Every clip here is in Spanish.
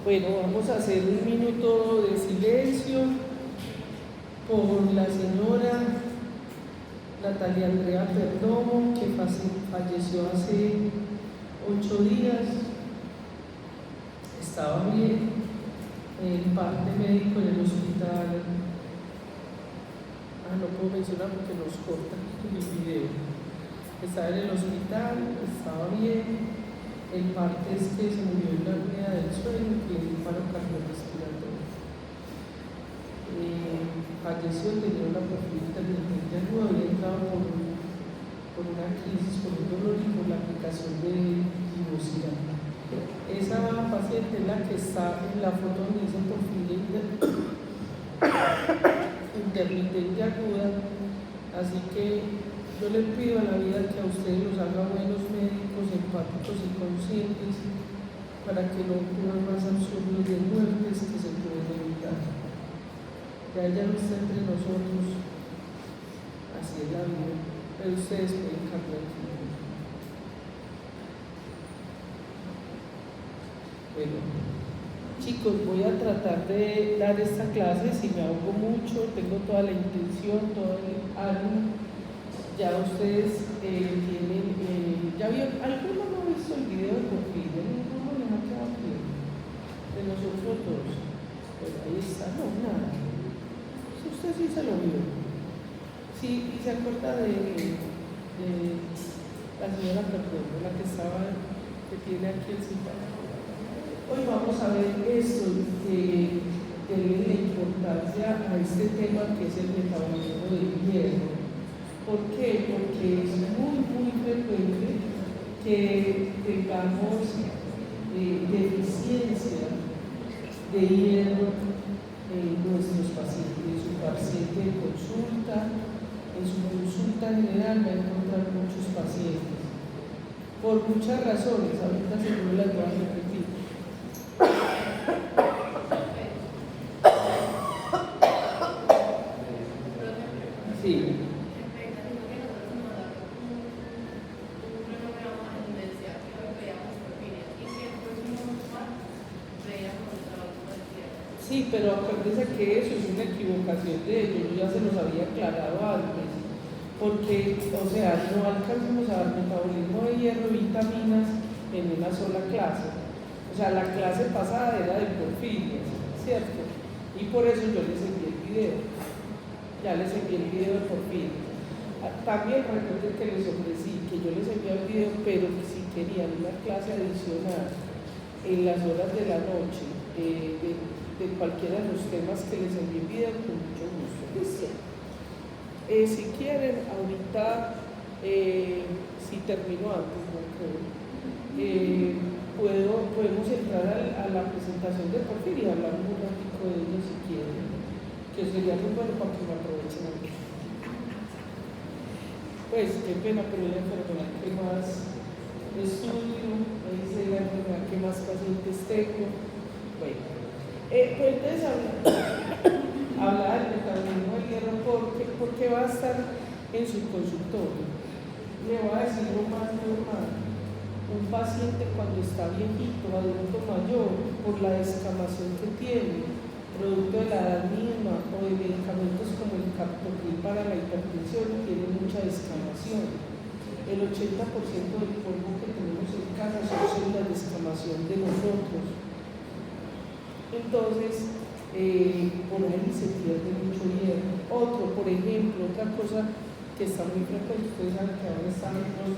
Bueno, vamos a hacer un minuto de silencio por la señora Natalia Andrea Perdomo, que falleció hace 8 días. Estaba bien, el parte médico en el hospital. No puedo mencionar porque nos cortan el video. Estaba en el hospital, estaba bien. El parte es que se murió en la apnea del sueño, que es un paro cardiorrespiratorio. Falleció, tenía una profunda intermitente aguda, había entrado por una crisis, por un dolor y por la aplicación de glucosidad. Esa paciente es la que está en la foto donde dice porfiria intermitente aguda. Así que yo le pido a la vida que a ustedes los haga buenos médicos, empáticos y conscientes para que no ocurran más absurdos de muertes que se pueden evitar. Ya ella no está entre nosotros, así es la vida, pero ustedes pueden cambiar su vida. Bueno, chicos, voy a tratar de dar esta clase. Si me ahogo mucho, tengo toda la intención, todo el ánimo. Ya ustedes tienen, ya vieron, alguno no ha visto el video de porfiria, ninguno les ha quedado bien, de nosotros dos. Pero ahí está, no, nada. Si usted sí se lo vio. Sí, y se acuerda de la señora Perdomo, la que tiene aquí el citado. Hoy vamos a ver esto de la importancia a este tema que es el metabolismo del hierro. ¿Por qué? Porque es muy frecuente que tengamos deficiencia de hierro en nuestros pacientes. En su paciente de consulta, en su consulta general va a encontrar muchos pacientes. Por muchas razones, ahorita seguro las voy a repetir. Sí. Sí, pero acuérdense que eso es una equivocación de ellos, yo ya se los había aclarado antes, porque, o sea, no alcanzamos a dar metabolismo de hierro y vitaminas en una sola clase. O sea, la clase pasada era de porfiria, ¿cierto? Y por eso yo les envié el video. Ya les envié el video de porfiria. También recuerden que les ofrecí que yo les envié el video, pero que si querían una clase adicional en las horas de la noche, de cualquiera de los temas que les envíe video, con mucho gusto. Si quieren, ahorita, si termino antes, no creo, podemos entrar a la presentación de porfiria y hablar un ratito de ello si quieren, que sería muy bueno para que me aprovechen aquí. Pues qué pena, pero la enfermedad que más estudio, me dice la enfermedad que más pacientes tengo. Bueno. Pues entonces hablar del metabolismo del hierro porque va a estar en su consultorio. Le voy a decir lo más normal. Un paciente cuando está viejito, adulto mayor, por la descamación que tiene, producto de la edad misma o de medicamentos como el captopril para la hipertensión, tiene mucha descamación. El 80% del polvo que tenemos en casa son células de descamación de nosotros. Entonces, por ahí se pierde mucho hierro. Por ejemplo, otra cosa que está muy frecuente, ustedes saben que ahora están los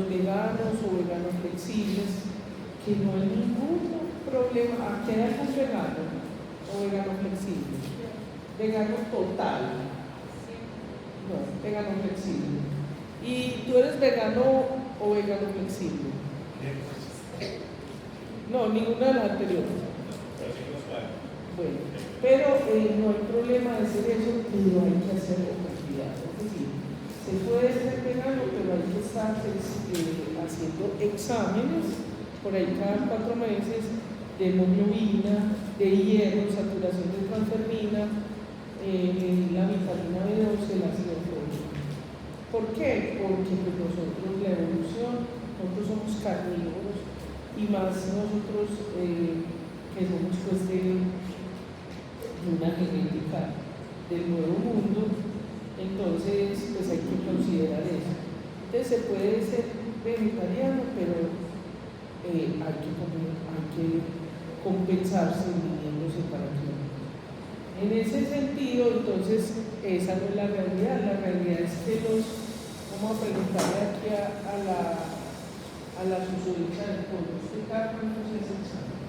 veganos o veganos flexibles, que no hay ningún problema. ¿Aquí hay algún vegano o vegano flexible? Vegano total. No, vegano flexible. ¿Y tú eres vegano o vegano flexible? No, ninguna de las anteriores. Bueno, pero no hay problema de hacer eso, pero hay que hacerlo con cuidado. Es decir, se puede ser vegano, pero hay que estar haciendo exámenes por ahí cada 4 meses de hemoglobina, de hierro, saturación de transferrina, la vitamina B12, el ácido fólico. ¿Por qué? Porque pues nosotros, la evolución, nosotros somos carnívoros y más nosotros que somos pues de una genética del nuevo mundo, entonces pues hay que considerar eso. Entonces se puede ser vegetariano, pero hay que comer, hay que compensarse viniéndose para aquí. En ese sentido, entonces, esa no es la realidad es que vamos a preguntarle aquí a la susodicha del pueblo, ¿usted cada cuánto se hace examen?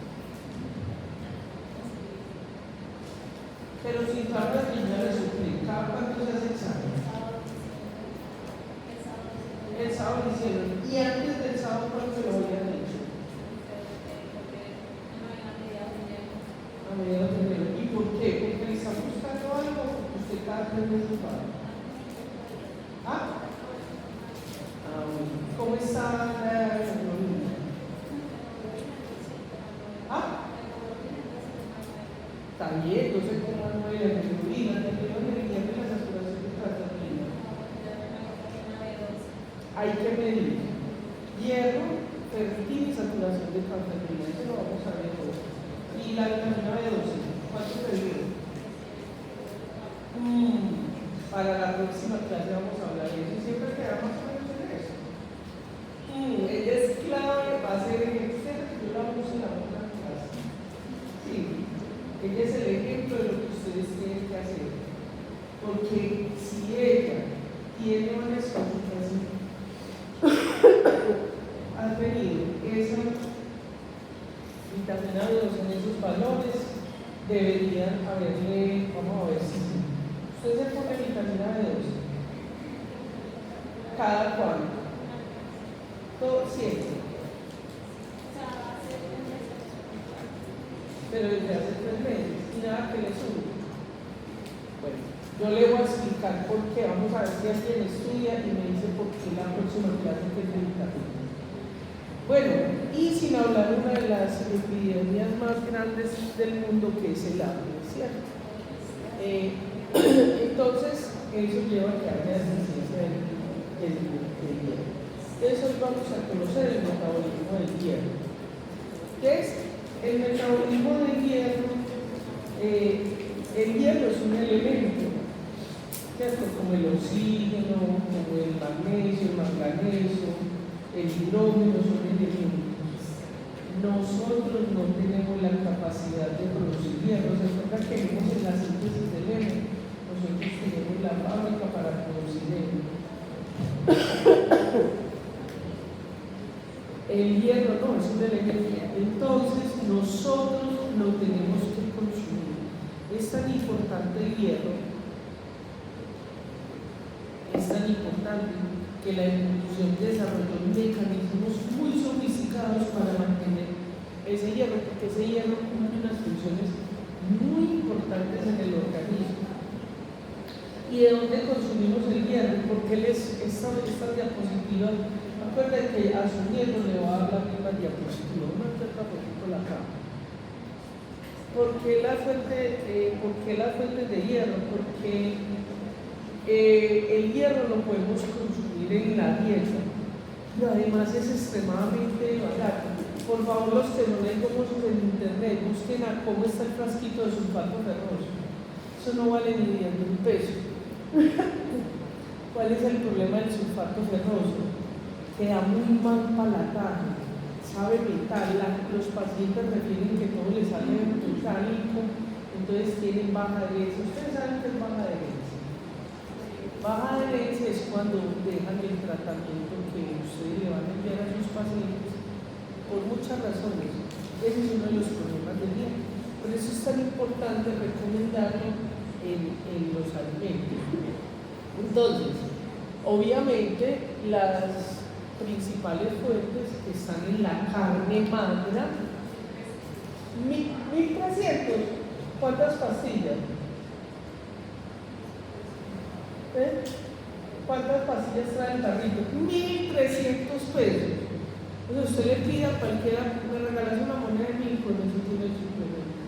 Pero si todas las niñas le suplen, ¿cada cuánto se hace examen? El sábado hicieron, y antes del sábado, ¿cuándo se lo habían hecho? A mediados de enero. ¿Y por qué? Porque le está buscando algo, porque usted cada 3 meses va. ¿Ah? Bueno. ¿Cómo está la hemoglobina? ¿Ah? Está bien, no sé cómo anda la hemoglobina, la hemoglobina de la saturación de creatinina. Hay que medir hierro, ferritina y saturación de creatinina. Eso lo vamos a ver hoy. Y la vitamina B12, ¿cuánto te dio? Para la próxima clase vamos a hablar de eso y siempre quedamos más o menos en eso. Ella es clave, va a ser el Excel, yo la uso en la otra clase. Sí, ella es el ejemplo de lo que ustedes tienen que hacer. Porque si ella tiene una escasez, ha tenido esa vitamina B2 en esos valores, deberían haberle, vamos a ver si usted se pone vitamina B2 cada cuánto, todo siempre, pero desde hace 3 meses y nada que le sube. Bueno, yo le voy a explicar por qué, vamos a ver si alguien estudia y me dice por qué la próxima clase que es de vitamina. Bueno, y sin hablar de una de las epidemias más grandes del mundo que es el hambre, ¿cierto? Entonces, eso lleva a que haya deficiencia del hierro. Entonces, hoy vamos a conocer el metabolismo del hierro. ¿Qué es? El metabolismo del hierro, el hierro es un elemento, ¿cierto? Como el oxígeno, como el magnesio, el manganeso, el hidrógeno son elementos. Nosotros no tenemos la capacidad de producir hierro. ¿Se acuerdan que vimos en la síntesis del hierro? Nosotros tenemos la fábrica para producir hierro. El hierro no es un elemento. Entonces nosotros lo tenemos que consumir. Es tan importante el hierro, es tan importante que la evolución desarrolló mecanismos muy sofisticados para mantener ese hierro, porque ese hierro cumple unas funciones muy importantes en el organismo. ¿Y de dónde consumimos el hierro? Porque esta diapositiva, acuérdense que a su nieto le va a dar la misma diapositiva, una acerca poquito la cama. ¿Por qué la fuente de hierro? Porque el hierro lo podemos consumir en la dieta y además es extremadamente barato. Por favor, los que no leen gomosos en internet, busquen a cómo está el frasquito de sulfato ferroso. Eso no vale ni 10.000 pesos. ¿Cuál es el problema del sulfato ferroso? Que da muy mal palataje, sabe metal. Los pacientes refieren que todo les sale metálico, entonces tienen baja herencia. Ustedes saben que es baja herencia. Baja herencia es cuando dejan el tratamiento que ustedes le van a enviar a sus pacientes por muchas razones. Ese es uno de los problemas del hierro. Por eso es tan importante recomendarlo en los alimentos. Entonces, obviamente, las principales fuentes que están en la carne magra, 1.300. ¿Cuántas pastillas? ¿Cuántas pastillas trae el tarrito? 1.300 pesos. Entonces usted le pide a cualquiera, me regalas una moneda de 1.000, con eso tiene el suplemento.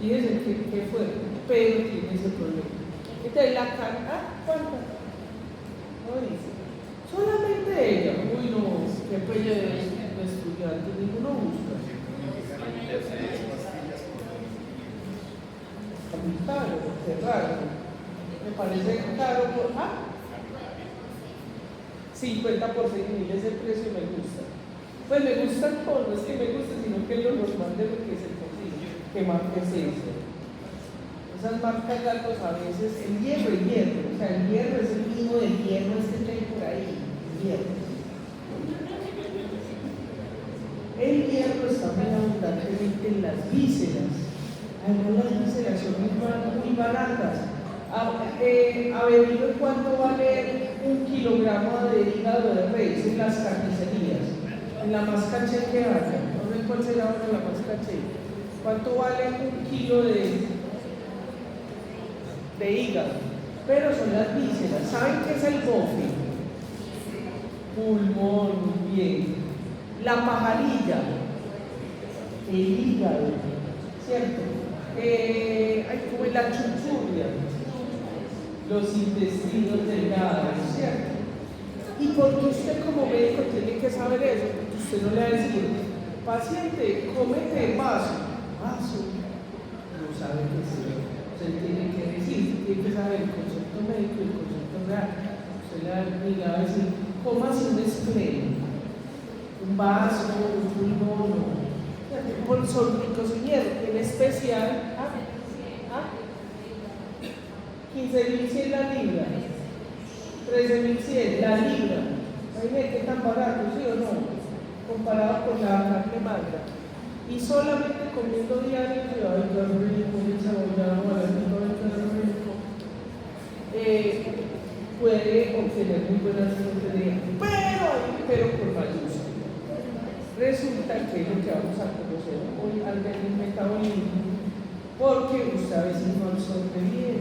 Fíjense que fuerte, pero tiene ese problema. Entonces la carne, ¿cuántas? No dice. Solamente ella. Uy, no, qué pello de estudiantes de caro, qué raro. Me parece caro por... 50 por 6.000 es el precio, me gusta. Pues me gusta todo, no es que me guste, sino que es lo normal de lo que se consigue. ¿Qué marca es eso? Esas marcas largas a veces, el hierro, o sea, el hierro es el mismo del hierro este que hay por ahí, el hierro. El hierro está muy abundantemente en las vísceras. Además, las vísceras son muy baratas. Averigüe cuánto vale 1 kilogramo de hígado de res en las carnicerías, en la más caché que haya. No sé cuál será ahora la más caché. ¿Cuánto vale 1 kilo de hígado? Pero son las vísceras. ¿Saben qué es el bofe? Pulmón, muy bien. La pajarilla, el hígado, ¿cierto? Como la chuchurria, los intestinos delgados, ¿cierto? ¿Y por qué usted como médico tiene que saber eso? Porque usted no le va a decir, paciente, cómete vaso, no sabe qué es eso. Usted tiene que decir, tiene que saber el concepto médico y el concepto real. Usted le va a decir, cómase un spray, un vaso, un pulmón, son ricos en hierro, en especial 15.100 la libra, 13.100 la libra. Imagínate qué tan barato, ¿sí o no? Comparado con la carne magra. Y solamente comiendo diario, el carro rico, el cebollado, el rico, puede obtener muy buenas nutrientes, pero por mayúscula. Resulta que es lo que vamos a conocer hoy al ver el metabolismo, porque usted a veces no absorbe bien.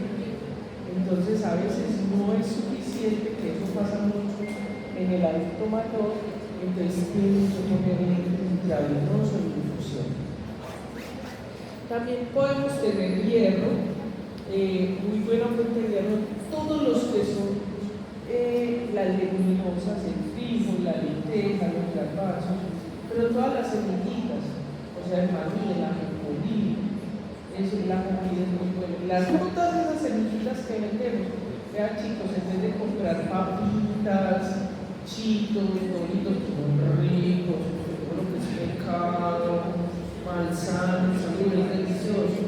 Entonces a veces no es suficiente, que eso pasa mucho en el adulto mayor, entonces tiene que poner intravenoso en infusión. También podemos tener hierro, muy buena fuente de hierro, todos los que son las leguminosas, el trigo, la lenteja, los garbanzos, pero todas las semillitas, o sea, el maní, el ajonjolí, la comida es muy buena. Todas esas semillitas que vendemos, vean chicos, en vez de comprar papitas, chitos, doritos que son ricos, lo que es pescado, manzanas, son muy deliciosos,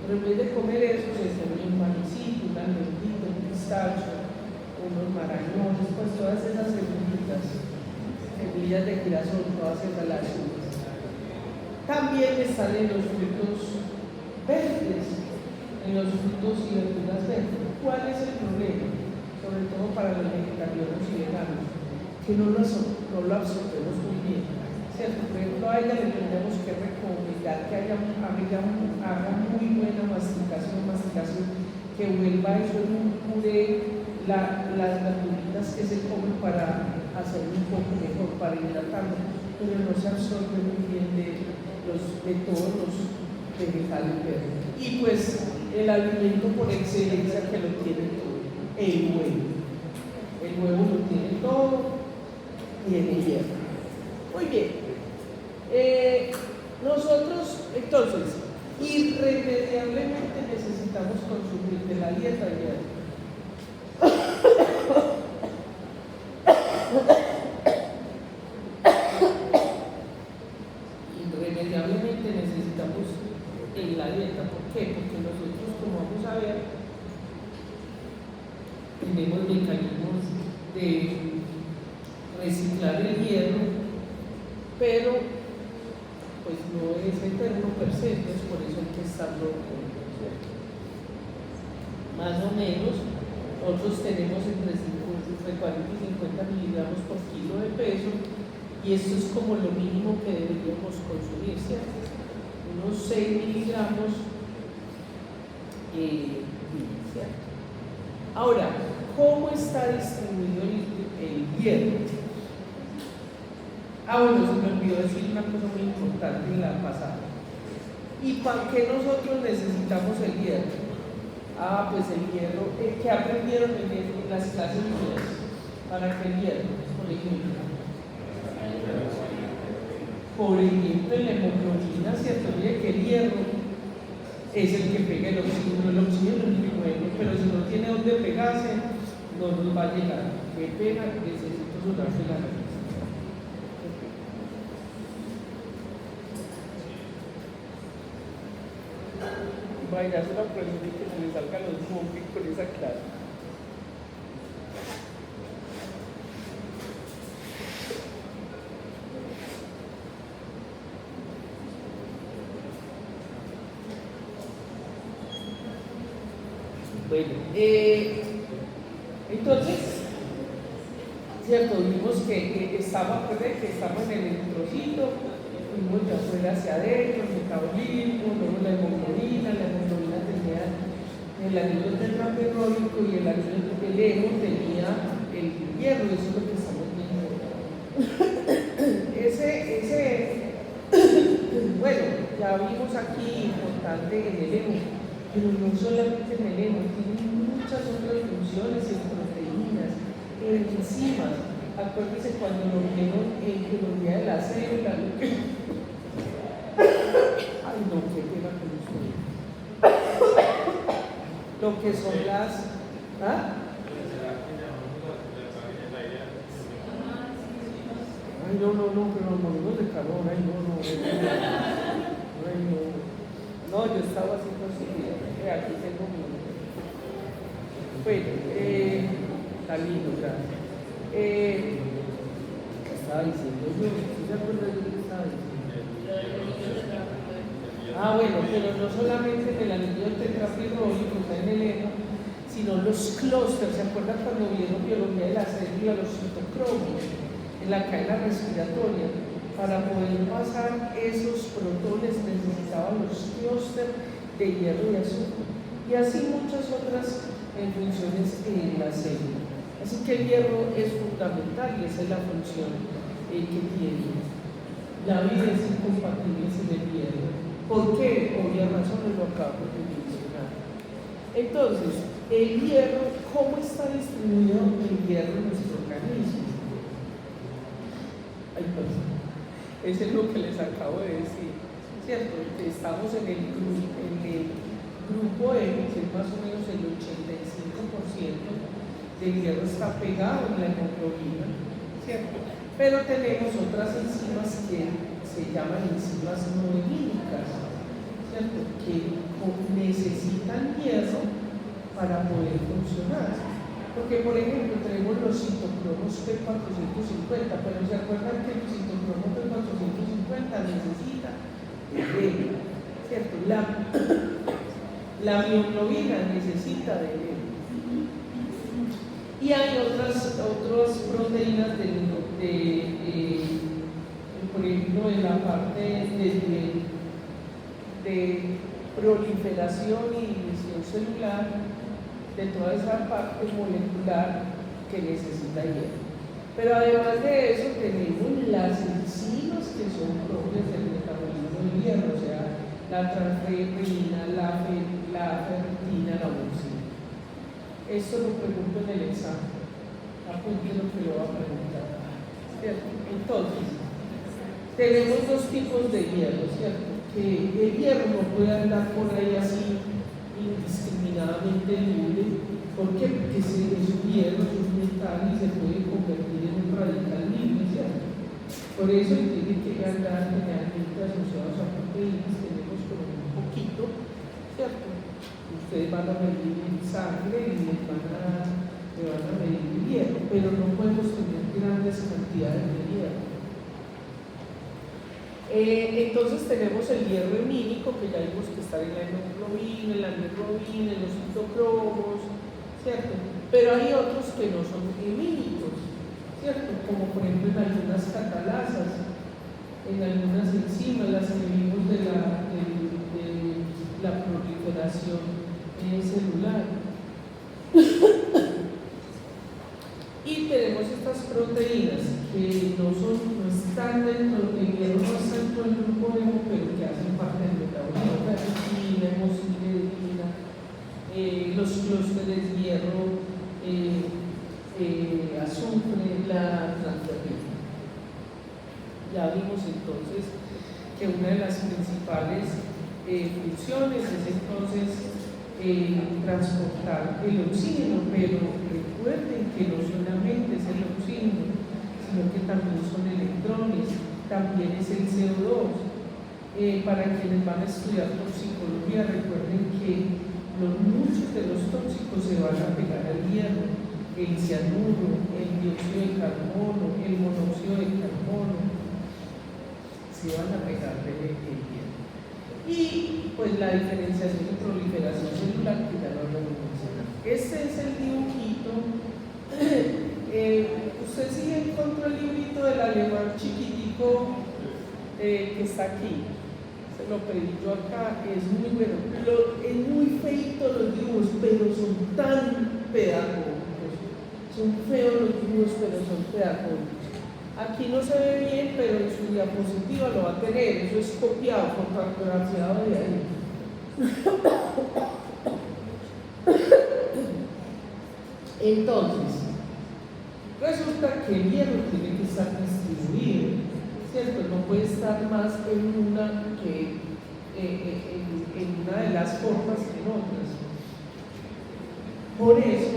pero en vez de comer eso, se come un manicito, un almendrito, un pistacho, unos marañones, pues todas esas semillitas de girasol, todas esas las uvas. También están en los frutos verdes, en los frutos y verduras verdes. ¿Cuál es el problema? Sobre todo para los vegetarianos y veganos, que no lo absorbemos muy bien, ¿cierto? Por ejemplo, a ella le tendremos que recomendar que haga muy buena masticación, que vuelva eso en un puré, las verduritas que se comen para hacerlo un poco mejor, para hidratarlo, pero no se absorbe muy bien de todos los vegetales verdes. Y pues el alimento por excelencia que lo tiene todo, el huevo. El huevo lo tiene todo, tiene hierro. Muy bien. Nosotros, entonces, irremediablemente necesitamos consumir de la dieta hierro. Irremediablemente necesitamos en la dieta. ¿Por qué? Porque nosotros, como vamos a ver, tenemos mecanismos de reciclar el hierro, pero pues no es eterno per se, entonces por eso hay que estarlo ¿cierto? Más o menos, nosotros tenemos entre 40 y 50 miligramos por kilo de peso, y esto es como lo mínimo que deberíamos consumir, ¿cierto? Unos 6 miligramos, ¿cierto? Ahora, ¿cómo está distribuido el hierro? Bueno, se me olvidó decir una cosa muy importante en la pasada. ¿Y para qué nosotros necesitamos el hierro? Pues el hierro, que aprendieron en las clases mías. ¿Para qué el hierro? Por ejemplo, en la hemoglobina, ¿cierto? Mire que el hierro es el que pega el oxígeno es muy bueno, pero si no tiene dónde pegarse, no nos va a llegar. ¿Qué pena? Necesito sonarse la nariz. Vaya, es una pregunta que se le salgan los mocos con esa clase. Bueno, entonces, cierto, vimos que estamos en el electrocito, fuimos de afuera hacia adentro, el metabolismo, luego la hemoglobina tenía el anillo tetraplerrólico y el anillo hemo tenía el hierro, y eso es lo que estamos viendo. Bueno, ya vimos aquí importante en el hemo, pero no solamente en el hemo, tiene muchas otras funciones en proteínas, en enzimas. Acuérdense cuando lo vieron en biología de la célula. Ay, no, qué pena con ustedes. Lo que son las. ¿Ah? Ay, no, pero nos morimos de calor. Ay, no. Ay, no. No, yo estaba haciendo así. Aquí tengo mi. Bueno, está lindo, gracias. ¿Qué estaba diciendo yo? ¿Sí se acuerdan de lo que estaba diciendo? Bueno, pero no solamente en el anillo tetraplerrólico, está en el hemo, sino los clústeres. ¿Se acuerdan cuando vieron biología de la célula, los citocromos en la cadena respiratoria? Para poder pasar esos protones necesitaban los clústeres de hierro y azufre, y así muchas otras funciones en la célula. Así que el hierro es fundamental y esa es la función que tiene. La vida es incompatible sin el hierro. ¿Por qué? Obvias razones lo acabo de mencionar. Entonces, el hierro, ¿cómo está distribuido el hierro en nuestro organismo? Ay, pues, eso es lo que les acabo de decir, ¿cierto? Estamos en el grupo M, que es más o menos el 85% del hierro está pegado en la hemoglobina, ¿cierto? Pero tenemos otras enzimas que se llaman enzimas no hemínicas, ¿cierto? Que necesitan hierro para poder funcionar. Porque, por ejemplo, tenemos los citocromos P450, pero ¿se acuerdan que el citocromo P450 necesita hierro? ¿Cierto? La mioglobina necesita de hierro. Y hay otras proteínas por ejemplo, en la parte de proliferación y división celular, de toda esa parte molecular que necesita hierro. Pero además de eso tenemos las enzimas que son propias del metabolismo del hierro, o sea, la transferrina, la ferritina, la uracila. Esto lo pregunto en el examen. Apunte lo que lo va a preguntar. ¿Cierto? Entonces, tenemos dos tipos de hierro, ¿cierto? Que el hierro no puede andar por ahí así indiscriminadamente libre. ¿Por qué? Porque es un hierro, es un metal y se puede convertir en un radical libre, ¿cierto? Por eso tiene que andar generalmente asociados a proteínas. Tenemos como un poquito, ¿cierto? Ustedes van a medir sangre y le van a medir el hierro, pero no podemos tener grandes cantidades de hierro. Entonces tenemos el hierro hemínico, que ya vimos que está en la hemoglobina, en la mioglobina, en los citocromos, ¿cierto? Pero hay otros que no son hemínicos, ¿cierto? Como por ejemplo en algunas catalasas, en algunas enzimas, las que vimos de la proliferación celular. Y tenemos estas proteínas que no están dentro del hierro, no están dentro del grupo hemo, pero que hacen parte del metabolismo, la ferritina, hemosiderina, los clústeres de hierro, azufre, la transferrina. Ya vimos entonces que una de las principales funciones es entonces transportar el oxígeno, pero recuerden que no solamente es el oxígeno, sino que también son electrones, también es el CO2. Para quienes van a estudiar toxicología, recuerden que muchos de los tóxicos se van a pegar al hierro, el cianuro, el dióxido de carbono, el monóxido de carbono, se van a pegar del hierro. Y pues la diferenciación y proliferación celular, que ya lo hemos mencionado. Este es el dibujito. Usted sí encontró el librito del alemán chiquitico que está aquí. Se lo pedí yo acá, es muy bueno. Es muy feito los dibujos, pero son tan pedagógicos. Son feos los dibujos, pero son pedagógicos. Aquí no se ve bien, pero en su diapositiva lo va a tener. Eso es copiado, fotografiado de ahí. Entonces, resulta que el hierro tiene que estar distribuido, ¿cierto? No puede estar más en una que en una de las formas que en otras. Por eso,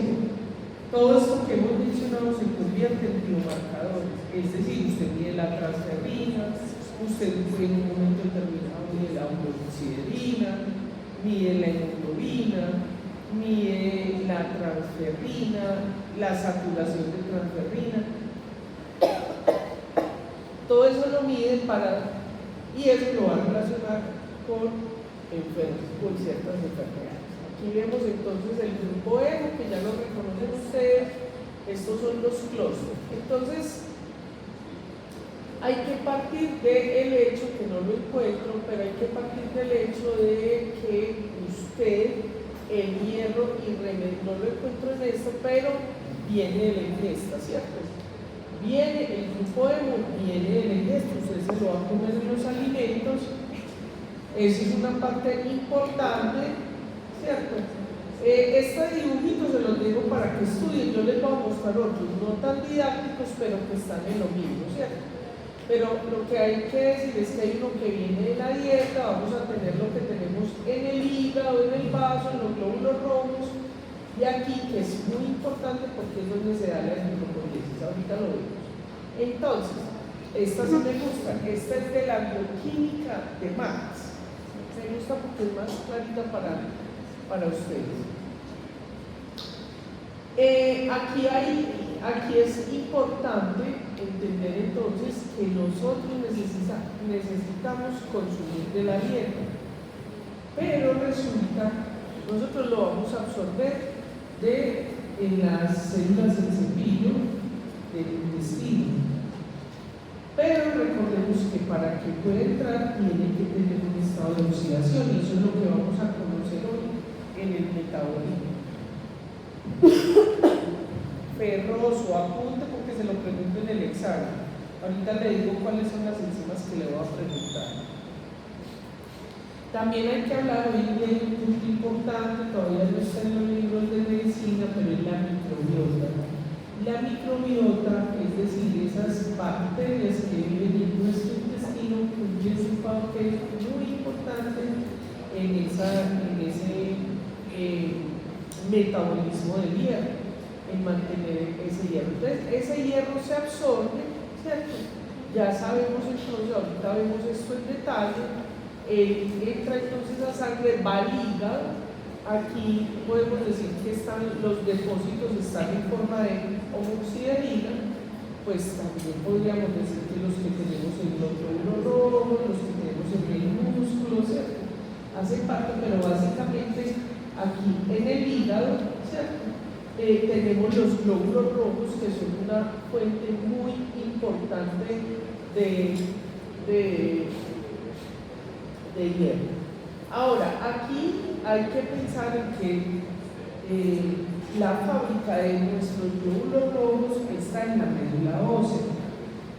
todo esto que hemos mencionado se convierte en biomarcadores, es decir, usted mide la transferrina, usted en un momento determinado mide la homoxiderina, mide la hemoglobina, mide la transferrina, la saturación de transferrina. Todo eso lo mide y eso lo va a relacionar con enfermos, con ciertas enfermedades. Aquí vemos entonces el grupo E, que ya lo reconocen ustedes. Estos son los clústeres. Entonces, hay que partir del hecho, que no lo encuentro, pero hay que partir del hecho de que usted, el hierro no lo encuentro en esto, pero viene de la ingesta, ¿cierto? Viene, el grupo hemo viene de la ingesta, usted se lo va a comer en los alimentos. Eso es una parte importante, ¿cierto? Este dibujito se los digo para que estudien. Yo les voy a mostrar otros, no tan didácticos, pero que están en lo mismo, ¿cierto? Pero lo que hay que decir es que hay uno que viene de la dieta, vamos a tener lo que tenemos en el hígado, en el vaso, en los glóbulos rojos, y aquí, que es muy importante porque es donde se da la gluconeogenesis, ahorita lo vemos. Entonces, esta sí me gusta, esta es de la bioquímica de Marx. Me gusta porque es más clarita para ustedes. Aquí es importante entender entonces que nosotros necesitamos consumir de la dieta, pero resulta, nosotros lo vamos a absorber en las células del cepillo del intestino. Pero recordemos que para que pueda entrar tiene que tener un estado de oxidación, y eso es lo que vamos a conocer hoy en el metabolismo. Ferroso, apunte porque se lo pregunto en el examen. Ahorita le digo cuáles son las enzimas que le voy a preguntar. También hay que hablar hoy en día de un punto importante, todavía no está en los libros de medicina, pero es la microbiota. La microbiota, es decir, esas bacterias que viven en nuestro intestino, cumplen un papel muy importante en ese metabolismo del hierro, en mantener ese hierro. Entonces, ese hierro se absorbe, ¿cierto? Ya sabemos entonces, ahorita vemos esto en detalle, entra entonces a sangre, va al hígado. Aquí podemos decir que los depósitos están en forma de homoxiderina, pues también podríamos decir que los que tenemos en los glóbulos rojos, los que tenemos en el músculo, ¿cierto? Hace parte, pero básicamente aquí en el hígado, ¿cierto? Tenemos los glóbulos rojos, que son una fuente muy importante de hierro. Ahora, aquí hay que pensar en que la fábrica de nuestros glóbulos rojos está en la médula ósea.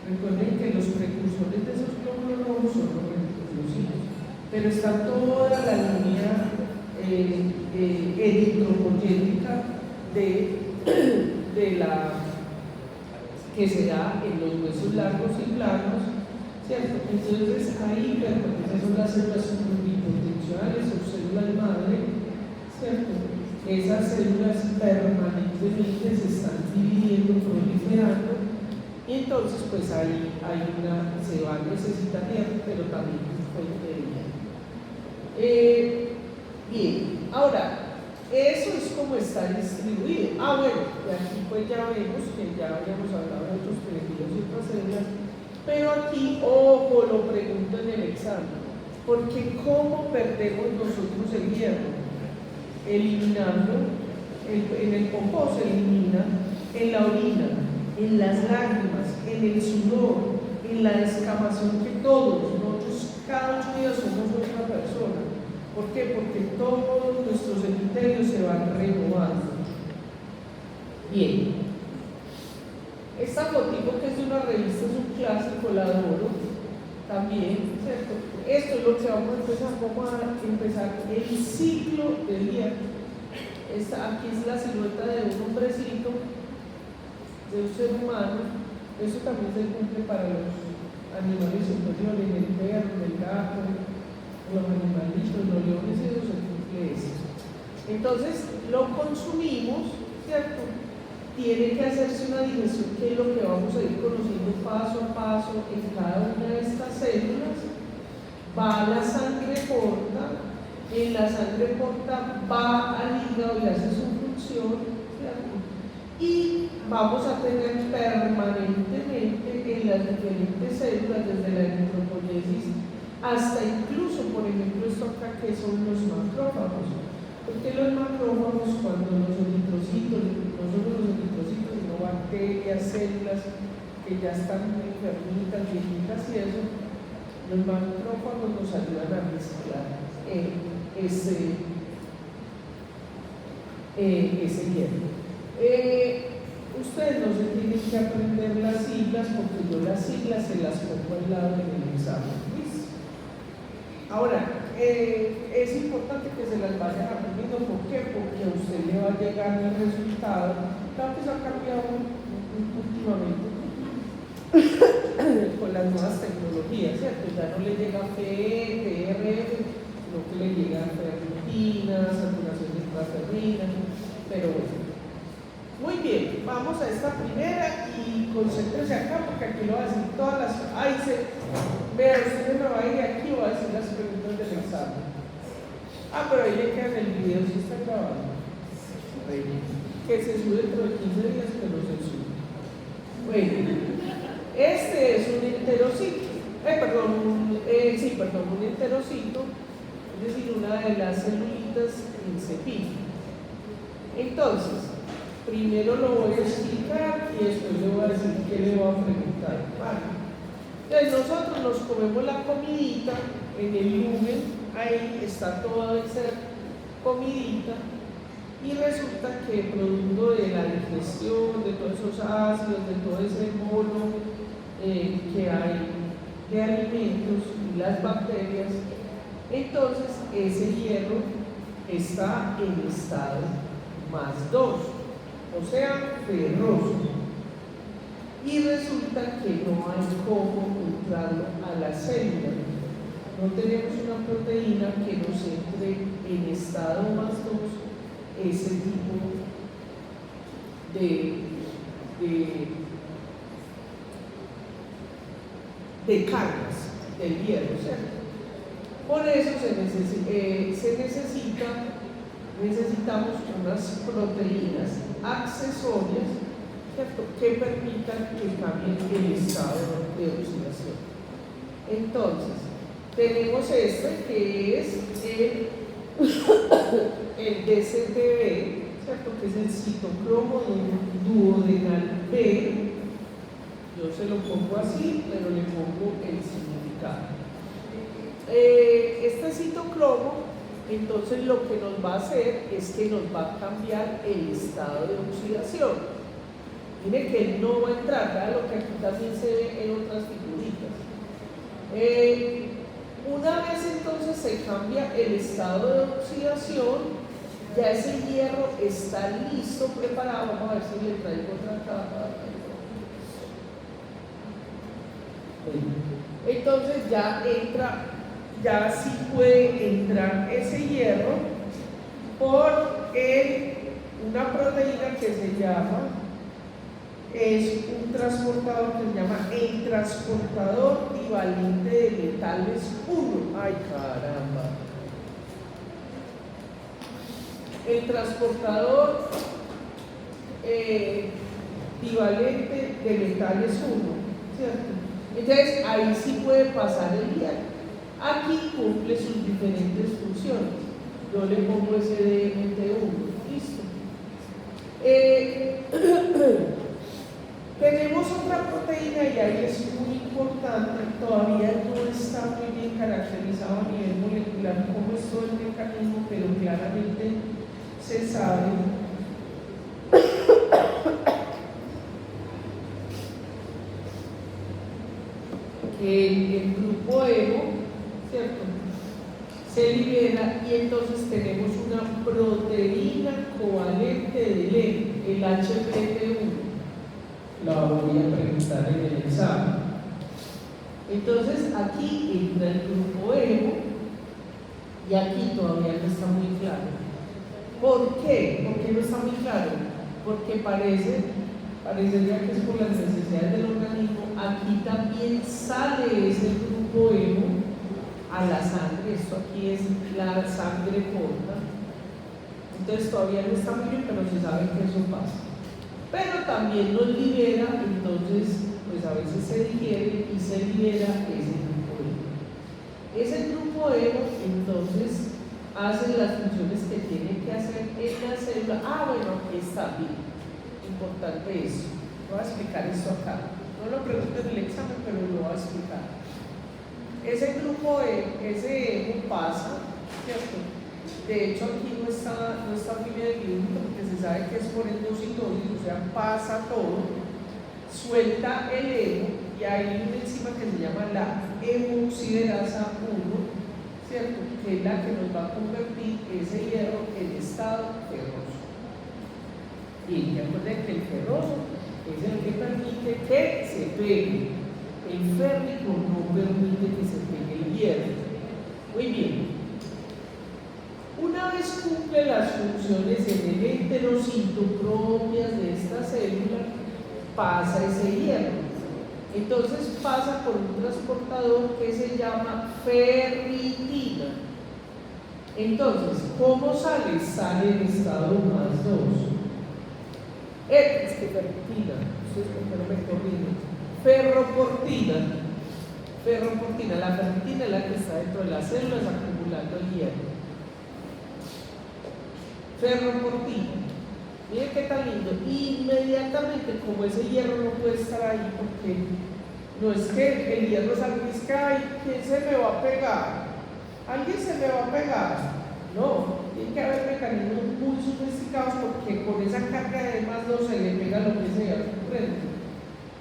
Recuerden que los precursores de esos glóbulos rojos son los reticulocitos, pero está toda la línea eritropoyética que se da en los huesos largos y planos, ¿cierto? Entonces ahí, esas son las células suprapotentes. funcionales o células madre, ¿cierto? Esas células permanentemente se están dividiendo, proliferando, y entonces pues ahí se va a necesitar hierro, pero también fuente de hierro. Bien, ahora, eso es como está distribuido. Bueno, y aquí pues ya vemos que ya habíamos hablado de otros tejidos y otras células, pero aquí, ojo, lo pregunto en el examen, porque ¿cómo perdemos nosotros el hierro? Eliminando, en el popó se elimina, en la orina, en las lágrimas, en el sudor, en la descamación, que todos, nosotros cada 8 días somos otra persona. ¿Por qué? Porque todos nuestros epitelios se van renovando. Bien. Esta fotico que es de una revista, es un clásico, la adoro también, ¿cierto? Esto es lo que vamos a empezar el ciclo del día. Aquí es la silueta de un hombrecito, de un ser humano. Eso también se cumple para los animales superiores, el perro, el gato, los animalitos, los leones, eso se cumple eso. Entonces lo consumimos, ¿cierto? Tiene que hacerse una digestión, que es lo que vamos a ir conociendo paso a paso en cada una de estas células. Va a la sangre porta, en la sangre porta va al hígado y hace su función, ¿cierto? Y vamos a tener permanentemente en las diferentes células, desde la eritropoyesis hasta incluso, por ejemplo, esto acá que son los macrófagos. Porque los macrófagos, cuando los eritrocitos, no solo los eritrocitos, sino bacterias, células que ya están enfermitas, viejitas y eso, los macrófagos nos ayudan a reciclar ese hierro. Ustedes no se tienen que aprender las siglas, porque yo las siglas se las pongo al lado en el examen. Ahora, es importante que se las vayan aprendiendo. ¿Por qué? Porque a usted le va a llegar el resultado. Claro que se ha cambiado últimamente con las nuevas tecnologías, ¿cierto? Ya no le llega FE, TRF, sino que le llega ferritina, saturación de intraferrina, pero bueno. Muy bien, vamos a esta primera y concéntrese acá, porque aquí lo va a decir todas las... Vea, usted me va a ir aquí y va a decir las preguntas del examen. Pero ahí le queda en el video, si está grabando. Que se sube dentro de 15 días, pero se sube. Bueno, este es un enterocito. Un enterocito, es decir, una de las celulitas en cepillo. Entonces, primero lo voy a explicar y después le voy a decir qué le voy a preguntar. Vale. Entonces nosotros nos comemos la comidita en el lumen, ahí está toda esa comidita, y resulta que producto de la digestión, de todos esos ácidos, de todo ese mono que hay de alimentos y las bacterias, entonces ese hierro está en estado +2, o sea, ferroso. Y resulta que no hay cómo entrarlo a la célula. No tenemos una proteína que nos entre en estado +2 ese tipo de cargas del hierro, ¿cierto? Por eso necesitamos unas proteínas accesorias, ¿cierto?, que permitan que cambie el estado de oxidación. Entonces, tenemos que es el DCTB, ¿cierto?, que es el citocromo duodenal B. Yo se lo pongo así, pero le pongo el significado. Este citocromo, entonces lo que nos va a hacer es que nos va a cambiar el estado de oxidación. Mire que él no va a entrar, ¿verdad? Lo que aquí también se ve en otras figuritas. Una vez entonces se cambia el estado de oxidación, ya ese hierro está listo, preparado. Vamos a ver si le traigo otra capa. Entonces ya entra ya sí puede entrar ese hierro por una proteína que se llama, es un transportador que se llama el transportador divalente de metales 1. ¡Ay, caramba! El transportador divalente de metales 1, ¿cierto? Entonces ahí sí puede pasar el hierro. Aquí cumple sus diferentes funciones. Yo le pongo ese DMT1, listo. Tenemos otra proteína y ahí es muy importante, todavía no está muy bien caracterizado a nivel molecular cómo es todo el mecanismo, pero claramente se sabe que el grupo hemo, ¿cierto?, se libera y entonces tenemos una proteína covalente del hemo, el HPT1. La voy a preguntar en el examen. Entonces aquí entra el grupo hemo y aquí todavía no está muy claro. ¿Por qué? ¿Por qué no está muy claro? Porque parecería que es por las necesidades del organismo. Aquí también sale ese grupo hemo a la sangre. Esto aquí es la sangre corta. Entonces todavía no está muy bien, pero se sabe que eso pasa. Pero también nos libera, entonces pues a veces se digiere y se libera ese grupo hemo. Ese grupo hemo entonces hace las funciones que tiene que hacer en la célula. Bueno, aquí está bien, importante eso. Voy a explicar esto acá, no lo pregunto en el examen, pero lo voy a explicar. Ese grupo ese hemo pasa, ¿cierto? De hecho aquí no está muy bien el porque se sabe que es por endocitosis, o sea, pasa todo, suelta el hemo y hay una enzima que se llama la hemoxiderasa 1, ¿cierto?, que es la que nos va a convertir ese hierro en estado ferroso. Y recuerden que el ferroso es el que permite que se pegue. El férrico no permite que se pegue el hierro. Muy bien. Una vez cumple las funciones en el enterocito propias de esta célula, pasa ese hierro. Entonces pasa por un transportador que se llama ferritina. Entonces, ¿cómo sale? Sale en estado más 2. Es que ferritina, ustedes porque no me corrigen. Ferroportina. La ferritina es la que está dentro de las células acumulando el hierro. Ferroportina. Miren qué tan lindo. Inmediatamente, como ese hierro no puede estar ahí, porque no es que el hierro salga y dice, ay, ¿quién se me va a pegar? ¿Alguien se me va a pegar? No, tiene que haber mecanismos muy sofisticados porque con esa carga de +2 se le pega lo que sea al frente.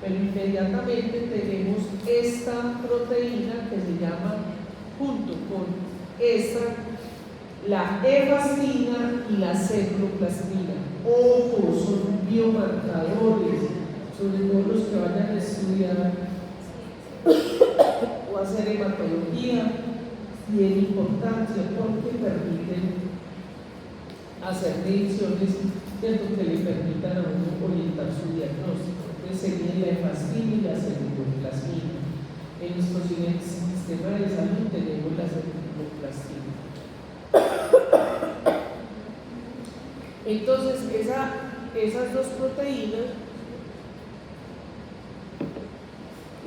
Pero inmediatamente tenemos esta proteína que se llama, junto con esta, la efastina y la cefaloplasmina. Ojo, son biomarcadores, sobre todo los que vayan a estudiar o hacer hematología, tiene importancia porque permiten hacer mediciones, ¿cierto?, que le permitan a uno orientar su diagnóstico. Entonces sería la efastina y la cefaloplasmina. En nuestro sistema de salud tenemos la cefaloplasmina. Entonces, esas dos proteínas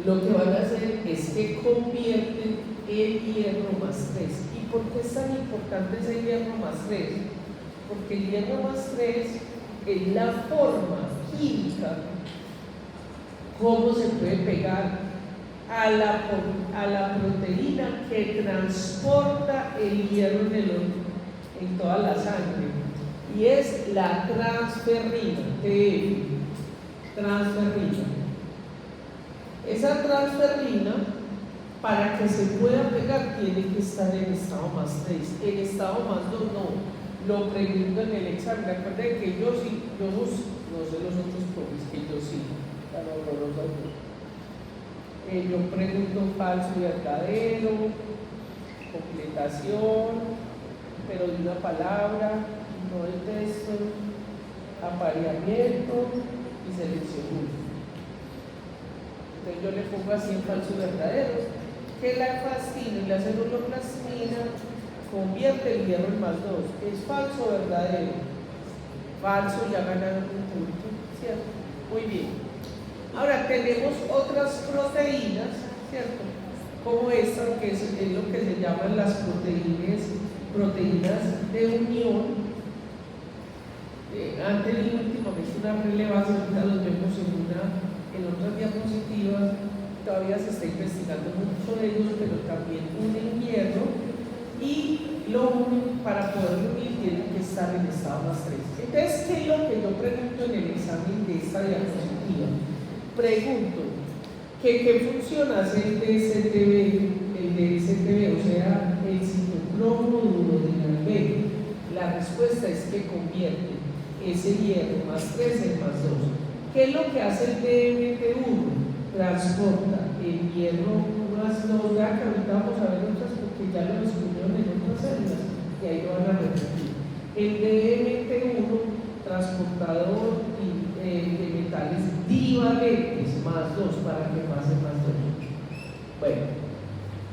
lo que van a hacer es que convierten el hierro +3. ¿Y por qué es tan importante ese hierro +3? Porque el hierro +3 es la forma química, cómo se puede pegar a la proteína que transporta el hierro en toda la sangre. Y es la transferrina, transferrina. Esa transferrina, para que se pueda pegar, tiene que estar en estado +3. En estado +2 no. Lo pregunto en el examen. Recuerden que yo sí, no sé los otros profes, que yo sí, tan horroroso. Yo pregunto falso y verdadero. completación, pero de una palabra, no el texto, apareamiento y selección única. Entonces yo le pongo así en falso verdadero, que la fascina y la celuloplasmina convierte el hierro en +2. Es falso o verdadero. Falso, ya ganaron un punto, ¿cierto? Muy bien. Ahora tenemos otras proteínas, ¿cierto? Como esta, que es lo que se llaman las proteínas de unión. Han tenido últimamente una relevancia, ahorita los vemos en otras diapositivas. Todavía se está investigando mucho de ellos, pero también unen hierro, y lo unen para poder unir, tienen que estar en estado +3. Entonces, ¿qué es lo que yo pregunto en el examen de esta diapositiva? Pregunto, ¿qué función hace el DSTB, o sea, el citocromo duodenal-B? La respuesta es que convierte ese hierro +3 en +2. ¿Qué es lo que hace el DMT1? Transporta el hierro +2, ya que ahorita vamos a ver otras porque ya lo descubrieron en otras células y ahí lo van a repetir. El DMT1, transportador de metales divalentes, +2, para que pase +2. Bueno,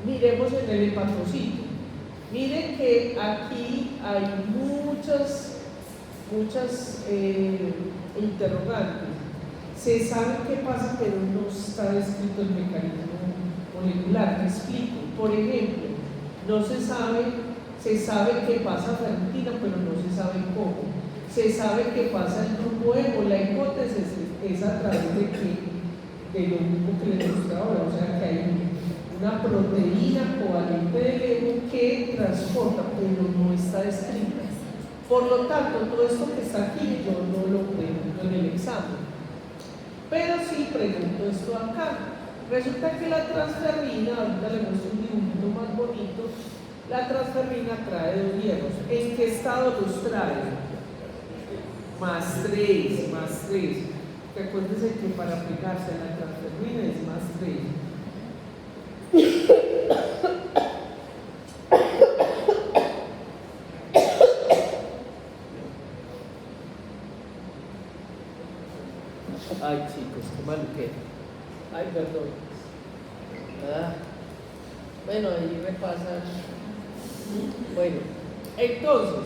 miremos en el hepatocito. Miren que aquí hay muchas interrogantes. Se sabe qué pasa, pero no está descrito el mecanismo molecular. Te explico. Por ejemplo, se sabe qué pasa ferritina, pero no se sabe cómo. Se sabe qué pasa el grupo hemo. La hipótesis es a través de lo mismo que les mostré ahora, o sea que hay una proteína covalente del hemo que transporta, pero no está descrita. Por lo tanto, todo esto que está aquí yo no lo pregunto en el examen. Pero sí pregunto esto acá. Resulta que la transferrina, ahorita le muestro un dibujito más bonito, la transferrina trae 2 hierros. ¿En qué estado los trae? +3. Recuérdense que para aplicarse a la transferrina es +3. Ay, chicos, qué maluquero. Ay, perdón. Bueno, ahí repasan. Bueno, entonces,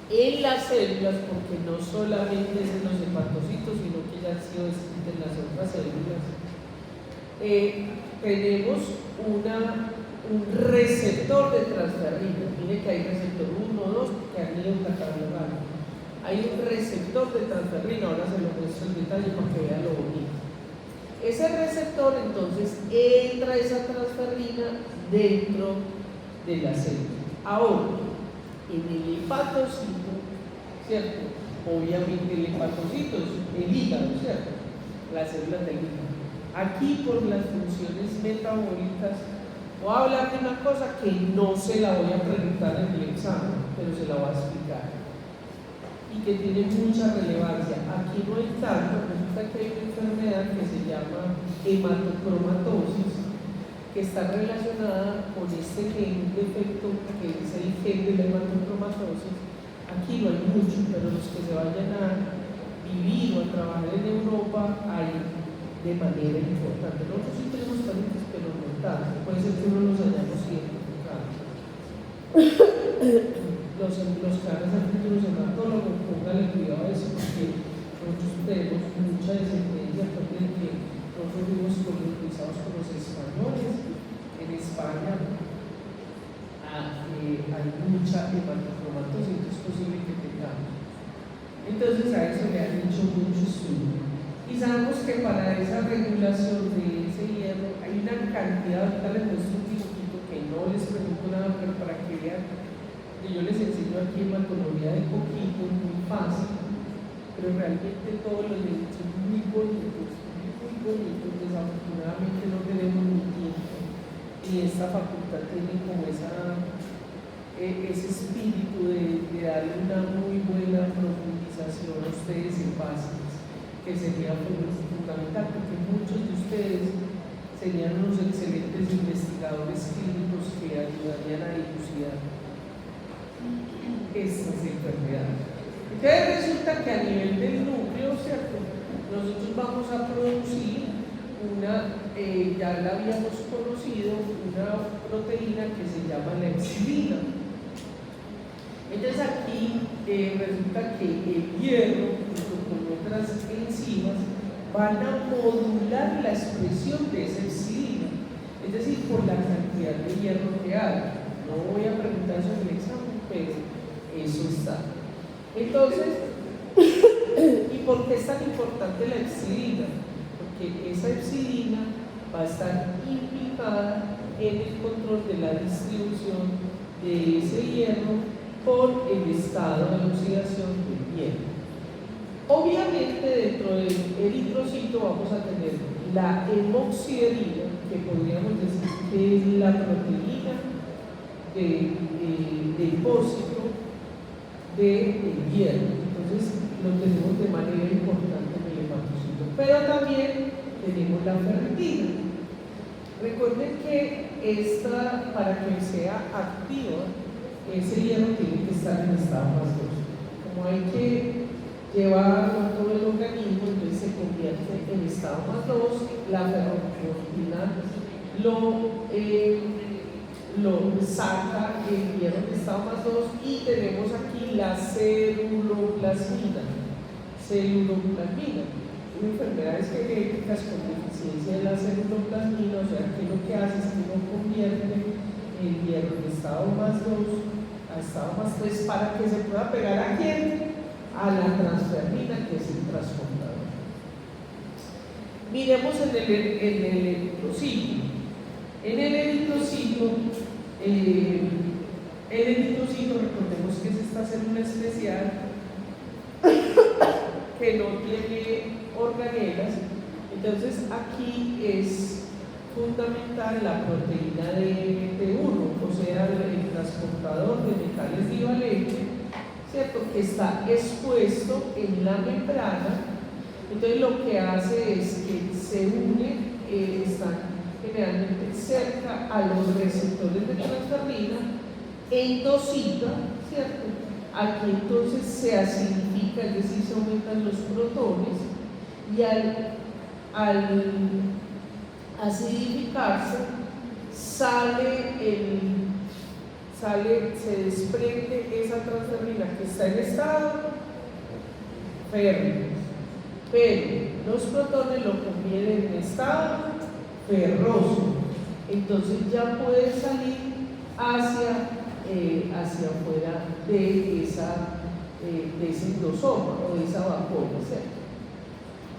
en las células, porque no solamente es en los hepatocitos, sino que ya han sido descritas en las otras células, tenemos un receptor de transferrina. Miren que hay receptor 1, 2, que han ido catalogando. Hay un receptor de transferrina, ahora se lo muestro en detalle para que vean lo bonito. Ese receptor, entonces, entra esa transferrina dentro de la célula. Ahora, en el hepatocito, ¿cierto? Obviamente el hepatocito es el hígado, ¿cierto? Las células del hígado. Aquí, por las funciones metabólicas, voy a hablar de una cosa que no se la voy a preguntar en el examen, pero se la voy a explicar, y que tiene mucha relevancia. Aquí no hay tanto, resulta que hay una enfermedad que se llama hematocromatosis, que está relacionada con este gen defecto que es el gen de la hematocromatosis. Aquí no hay mucho, pero los que se vayan a vivir o a trabajar en Europa hay de manera importante. Nosotros sí tenemos parientes, pero no tanto. Puede ser que uno los hayamos identificado. Los caras artículos hematólogos, póngale cuidado a eso, porque nosotros tenemos mucha descendencia, aparte de que nosotros fuimos colonizados por los españoles. En España hay mucha hematocromatosis, entonces es posible que tengamos. Entonces a eso le han hecho mucho estudio. Y sabemos que para esa regulación de ese hierro hay una cantidad, ahorita les muestro un dibujito que no les pregunto nada, pero para que vean. Yo les enseño aquí hematología de coquito, muy fácil, pero realmente todos los dibujos son muy bonitos. Desafortunadamente no tenemos ni tiempo, y esta facultad tiene como ese espíritu de darle una muy buena profundización a ustedes en básicas, que sería fundamental, porque muchos de ustedes serían unos excelentes investigadores clínicos que estas enfermedades. Entonces resulta que a nivel del núcleo, ¿cierto?, nosotros vamos a producir ya la habíamos conocido, una proteína que se llama la epsilina. Entonces aquí resulta que el hierro, junto con otras enzimas, van a modular la expresión de esa epsilina, es decir, por la cantidad de hierro que hay. No voy a preguntar sobre el examen, pero eso está. Entonces, ¿y por qué es tan importante la epsilina? Porque esa epsilina va a estar implicada en el control de la distribución de ese hierro por el estado de oxidación del hierro. Obviamente dentro del eritrocito vamos a tener la hemoxidina, que podríamos decir que es la proteína de depósito del hierro. Entonces lo tenemos de manera importante en el hepatocito. Pero también tenemos la ferritina. Recuerden que esta, para que sea activa, ese hierro tiene que estar en estado más 2. Como hay que llevarlo a todo el organismo, entonces se convierte en estado más 2. La ferritina lo saca el hierro de estado más 2 y tenemos aquí la ceruloplasmina. Una enfermedades genéticas con deficiencia de la ceruloplasmina, o sea que lo que hace es que no convierte el hierro de estado más 2 a estado más 3 para que se pueda pegar a quién, a la transferrina, que es el transportador. Miremos en el eritrocito. En el eritrocito, recordemos que es esta célula especial que no tiene organelas. Entonces aquí es fundamental la proteína de DMT1, o sea, el transportador de metales divalentes, ¿cierto?, que está expuesto en la membrana. Entonces lo que hace es que se une, están generalmente cerca a los receptores de transferrina, endocita, ¿cierto? Aquí entonces se acidifica, es decir, se aumentan los protones, y al acidificarse se desprende esa transferrina que está en estado férrico, pero los protones lo convierten en estado ferroso. Entonces ya puede salir hacia afuera de ese endosoma o de esa vapor, ¿cierto?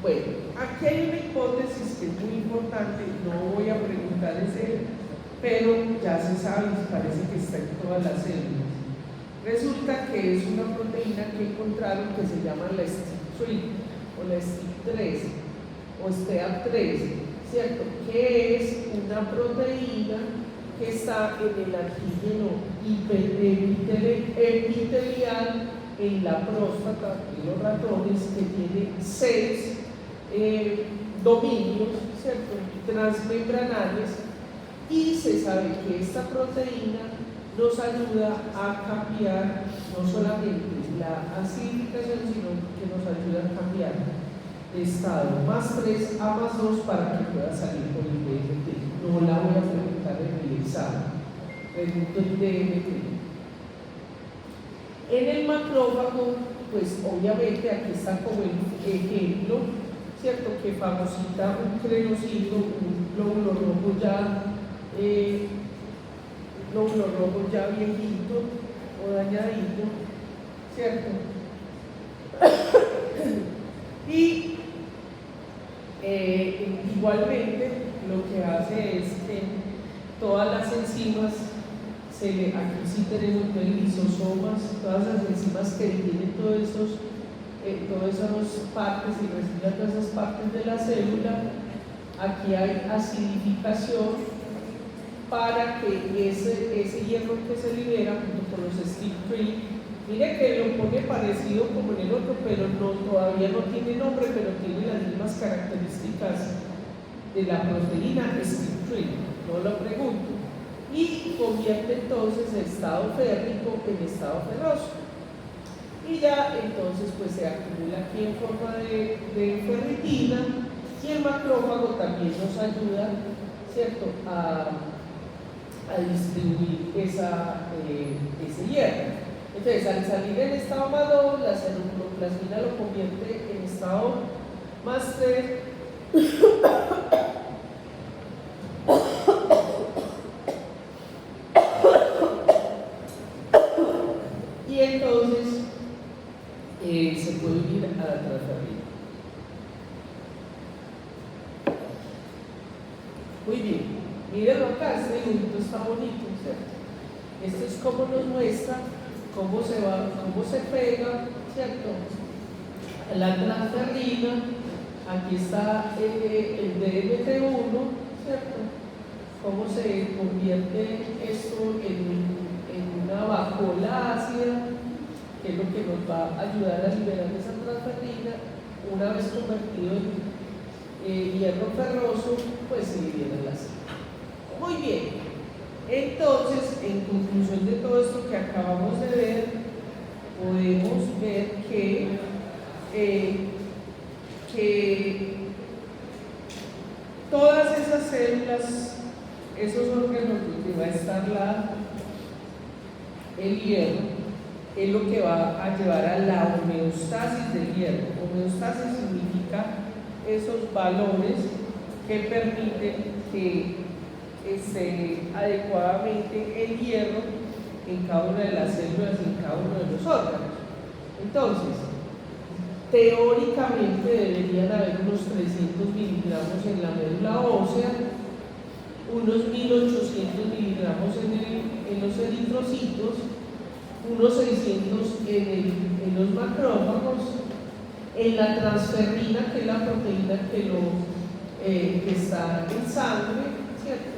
Bueno, aquí hay una hipótesis que es muy importante, no voy a preguntar ese, pero ya se sabe y parece que está en todas las células. Resulta que es una proteína que encontraron que se llama la STIP3 o la STIP3 o STEAP3, ¿cierto? Que es una proteína que está en el antígeno epitelial en la próstata de los ratones, que tiene 6 dominios, ¿cierto?, transmembranales, y se sabe que esta proteína nos ayuda a cambiar no solamente la acidificación, sino que nos ayuda a cambiar de estado más 3 a más 2 para que pueda salir con el DMT. No la voy a preguntar en el examen, pregunto el DMT. En el macrófago, pues obviamente aquí está como el ejemplo, ¿cierto?, que fagocita un crenocito, un glóbulo rojo ya viejito o dañadito, ¿cierto? Y igualmente lo que hace es que todas las enzimas, aquí sí tenemos lisosomas, todas las enzimas que tienen todas esas partes y reciclan todas esas partes de la célula. Aquí hay acidificación para que ese hierro que se libera junto con los STIP3, mire que lo pone parecido como en el otro, pero todavía no tiene nombre, pero tiene las mismas características de la proteína STIP3, no lo pregunto. y convierte entonces el estado férrico en estado ferroso. Y ya entonces pues se acumula aquí en forma de ferritina, y el macrófago también nos ayuda, ¿cierto?, a distribuir ese hierro. Entonces, al salir en estado más 2, la ceruloplasmina lo convierte en estado más 3 y entonces se puede unir a la transferrina. Muy bien, mírenlo acá, este dibujito está bonito, ¿cierto? Esto es como nos muestra cómo se pega, ¿cierto?, la transferrina. Aquí está el DMT1, ¿cierto?, cómo se convierte esto en una vacuola ácida, que es lo que nos va a ayudar a liberar esa transferrina. Una vez convertido en hierro ferroso, pues se libera el ácido. Muy bien. Entonces, en conclusión de todo esto que acabamos de ver, podemos ver que todas esas células, esos órganos donde va a estar el hierro, es lo que va a llevar a la homeostasis del hierro. Homeostasis significa esos valores que permiten que esté adecuadamente el hierro en cada una de las células y en cada uno de los órganos. Entonces, teóricamente deberían haber unos 300 miligramos en la médula ósea, unos 1800 miligramos en los eritrocitos, unos 600 en los macrófagos, en la transferrina, que es la proteína que está en sangre, ¿cierto?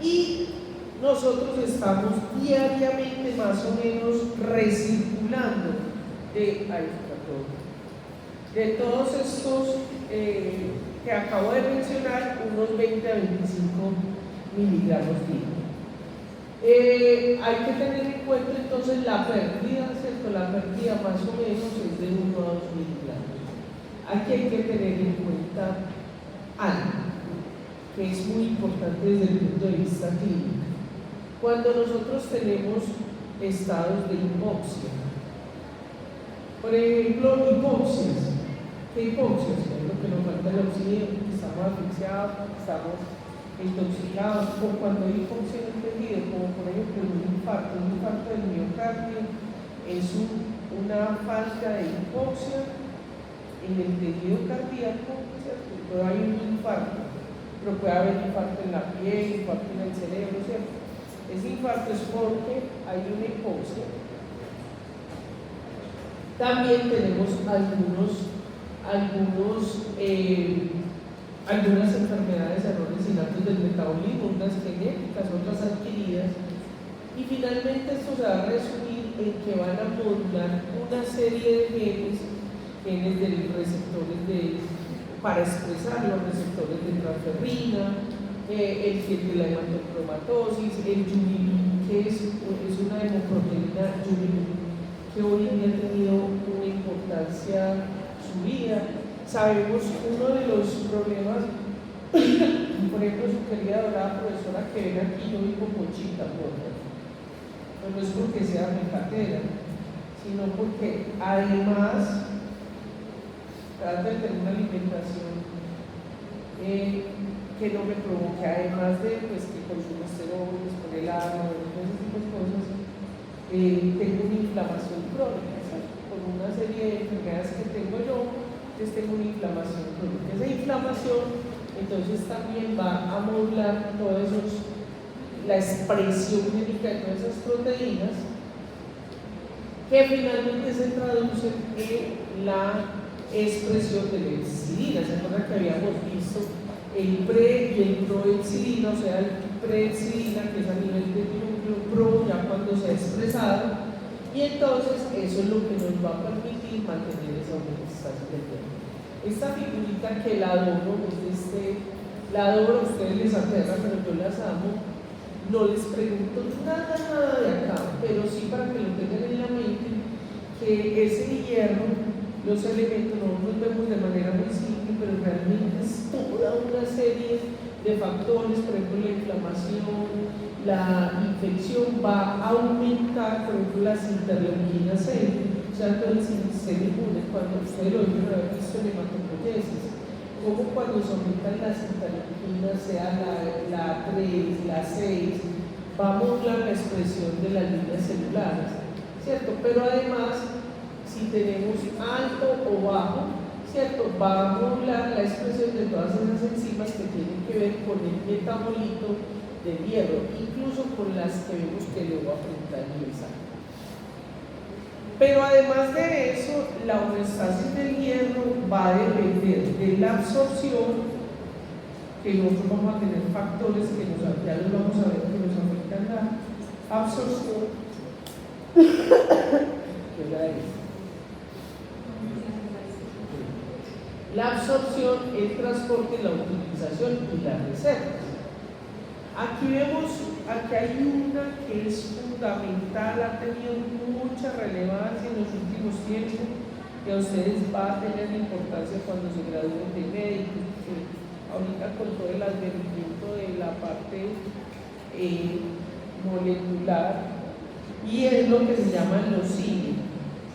Y nosotros estamos diariamente más o menos recirculando de todos estos que acabo de mencionar, unos 20 a 25 miligramos diarios. Hay que tener en cuenta entonces la pérdida, ¿cierto? La pérdida más o menos es de 1 a 2 miligramos. Aquí hay que tener en cuenta algo que es muy importante desde el punto de vista clínico. Cuando nosotros tenemos estados de hipoxia, por ejemplo, hipoxias. ¿Qué hipoxias? Es lo que nos falta el oxígeno, estamos asfixiados, estamos intoxicados, o cuando hay hipoxia entendido, como por ejemplo un infarto del miocardio, es una falta de hipoxia en el tejido cardíaco, ¿cierto? Puede haber un infarto, pero puede haber infarto en la piel, infarto en el cerebro, ¿cierto? Ese infarto es porque hay una hipoxia. También tenemos algunas enfermedades, errores innatos del metabolismo, unas genéticas, otras adquiridas, y finalmente esto se va a resumir en que van a modular una serie de genes de receptores para expresar los receptores de transferrina, el gen de la hematocromatosis, el jubilin, que es una hemoproteína jubilin, que hoy en día ha tenido una importancia subida. Sabemos uno de los problemas, por ejemplo, su querida dorada profesora que ven aquí, yo digo Pochita, pero no es porque sea mi cartera, sino porque además trata de tener una alimentación que no me provoque, además de pues, que consumo esteroides por el agua, todo ese tipo de cosas. Tengo una inflamación crónica, ¿sabes? Por una serie de enfermedades que tengo yo, entonces tengo una inflamación crónica. Esa inflamación entonces también va a modular la expresión médica de todas esas proteínas, que finalmente se traducen en la expresión de la epsilina. ¿Se acuerdan que habíamos visto el pre y el proepsilina? O sea, el preepsilina, que es a nivel de núcleo, pro ya cuando se ha expresado, y entonces eso es lo que nos va a permitir mantener esa homeostasis del hierro. Esta figurita que la adoro, la adoro, a ustedes les aterra, pero yo las amo. No les pregunto nada de acá, pero sí para que lo tengan en la mente, que ese hierro, los elementos, nosotros vemos de manera muy simple, pero realmente es toda una serie de factores, por ejemplo la inflamación, la infección va a aumentar, por ejemplo las interleuquinas 6, o sea, todo el sistema inmune, cuando ustedes lo deben haber visto en hematopoiesis, como cuando se aumentan las interleuquinas, sea la 3, la 6, va a modular la expresión de las líneas celulares, ¿cierto? Pero además, si tenemos alto o bajo, ¿cierto? Va a modular la expresión de todas esas enzimas que tienen que ver con el metabolito del hierro, incluso con las que vemos que le voy a preguntar en el examen. Pero además de eso, la homeostasis del hierro va a depender de la absorción, que nosotros vamos a tener factores que ya los vamos a ver que nos afectan la absorción. ¿Qué hora es? La absorción, el transporte, la utilización y las reservas. Aquí vemos, aquí hay una que es fundamental, ha tenido mucha relevancia en los últimos tiempos, que a ustedes va a tener importancia cuando se gradúen de médicos, que ahorita con todo el advenimiento de la parte molecular, y es lo que se llaman los CIE,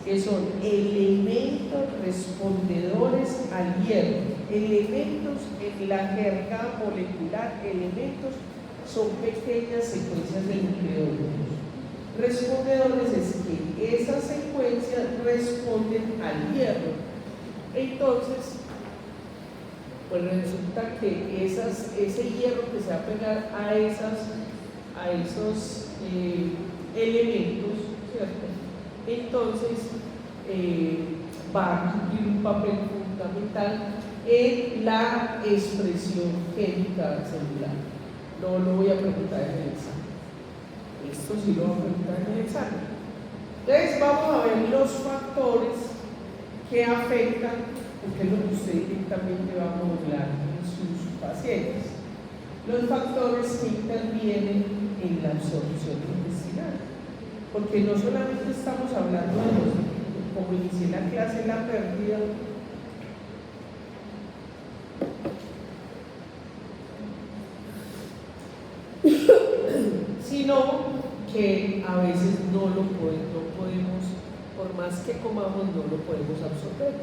que son elementos respondedores al hierro. Elementos en la jerga molecular, elementos son pequeñas secuencias de nucleótidos. Respondedores es que esas secuencias responden al hierro. Entonces, pues resulta que ese hierro que se va a pegar a esos elementos, ¿cierto? Entonces va a cumplir un papel fundamental en la expresión química celular. No lo voy a preguntar en el examen. Esto sí lo voy a preguntar en el examen. Entonces vamos a ver los factores que afectan, porque es lo que usted directamente va a modular en sus pacientes. Los factores que intervienen en la absorción intestinal. Porque no solamente estamos hablando de los, como inicié la clase, la pérdida, sino que a veces no podemos, por más que comamos, no lo podemos absorber.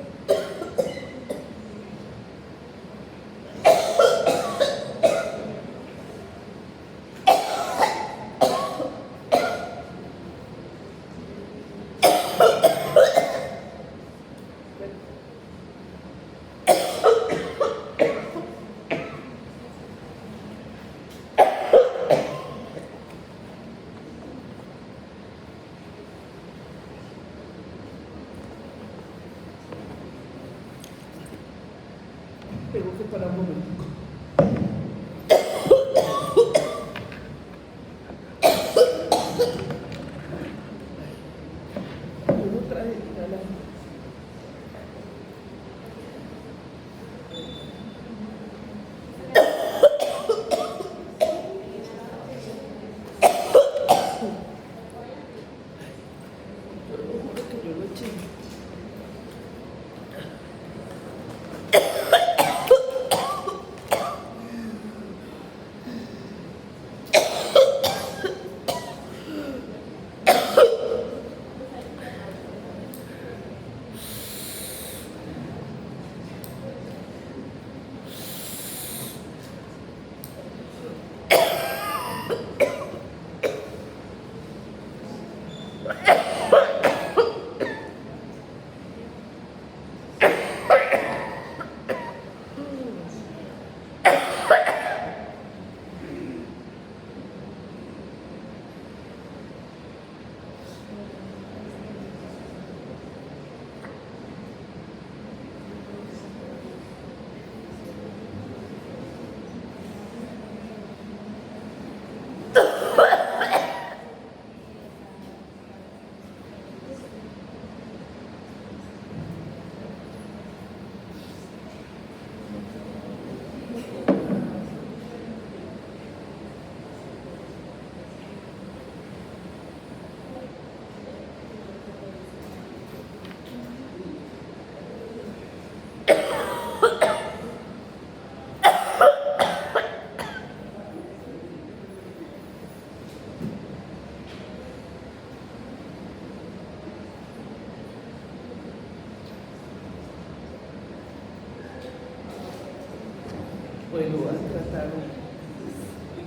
Bueno, voy a tratar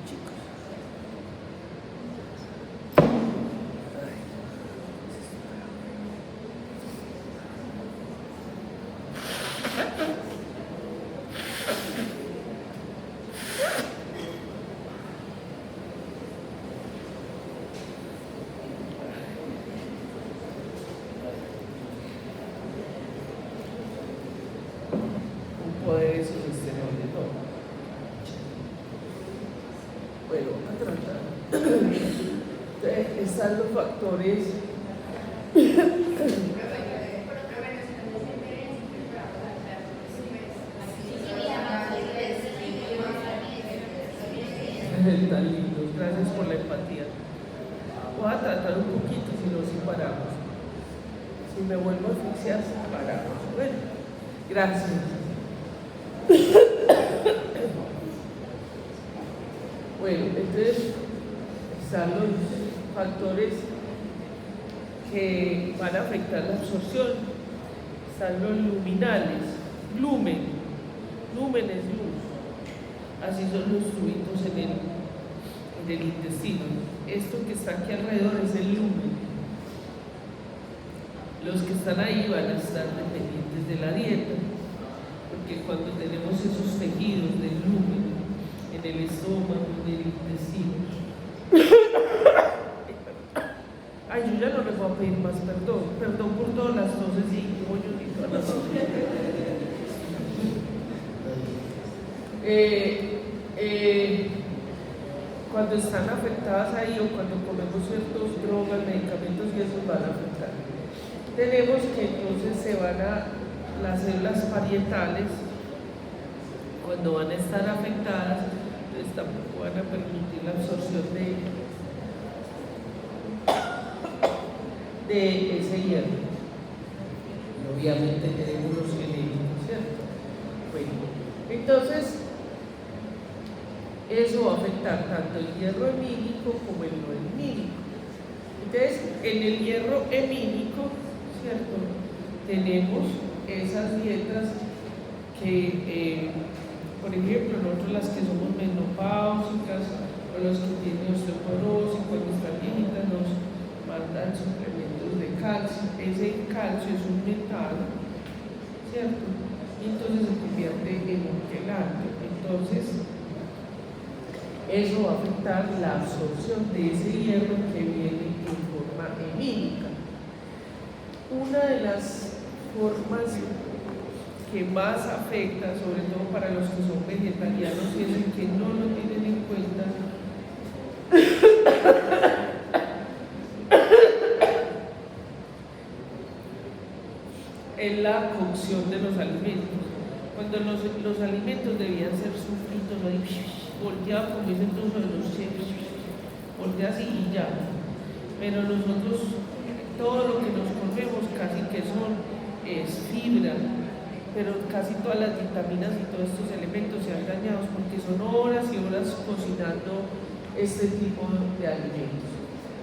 chicos. Poder eso de todo. Bueno, a tratar. Entonces, están los factores. Tan lindos, gracias por la empatía. Voy a tratar un poquito, si no, si paramos. Si me vuelvo a asfixiar, paramos. Bueno, gracias. Bueno, entonces están los factores que van a afectar la absorción. Están los luminales, lumen es luz. Así son los fluidos en el intestino. Esto que está aquí alrededor es el lumen. Los que están ahí van a estar dependientes de la dieta, porque cuando tenemos esos tejidos del lumen en el estómago, en el intestino. Ay, yo ya no les voy a pedir más perdón por todas las toses y moños y todas las cosas. Cuando están afectadas ahí o cuando comemos ciertas drogas, medicamentos y eso van a afectar. Tenemos que entonces se van a las células parietales, cuando van a estar afectadas, entonces tampoco van a permitir la absorción de ese hierro. Y obviamente tenemos los genéticos, ¿cierto? Bueno, entonces eso va a afectar tanto el hierro hemínico como el no hemínico. Entonces, en el hierro hemínico, ¿cierto? Tenemos esas dietas que, por ejemplo, nosotros las que somos menopáusicas o los que tienen osteoporosis, cuando están viejitas nos mandan suplementos de calcio. Ese calcio es un metal, ¿cierto? Y entonces se convierte en un quelante. Entonces, eso va a afectar la absorción de ese hierro que viene en forma hemínica. Una de las formas que más afecta, sobre todo para los que son vegetarianos, y es el que no lo tienen en cuenta, es la cocción de los alimentos. Cuando los alimentos debían ser sofritos, volteados como dicen todos los chefs, volteas y ya. Pero nosotros, todo lo que nos comemos casi que es fibra, pero casi todas las vitaminas y todos estos elementos se han dañado porque son horas y horas cocinando este tipo de alimentos.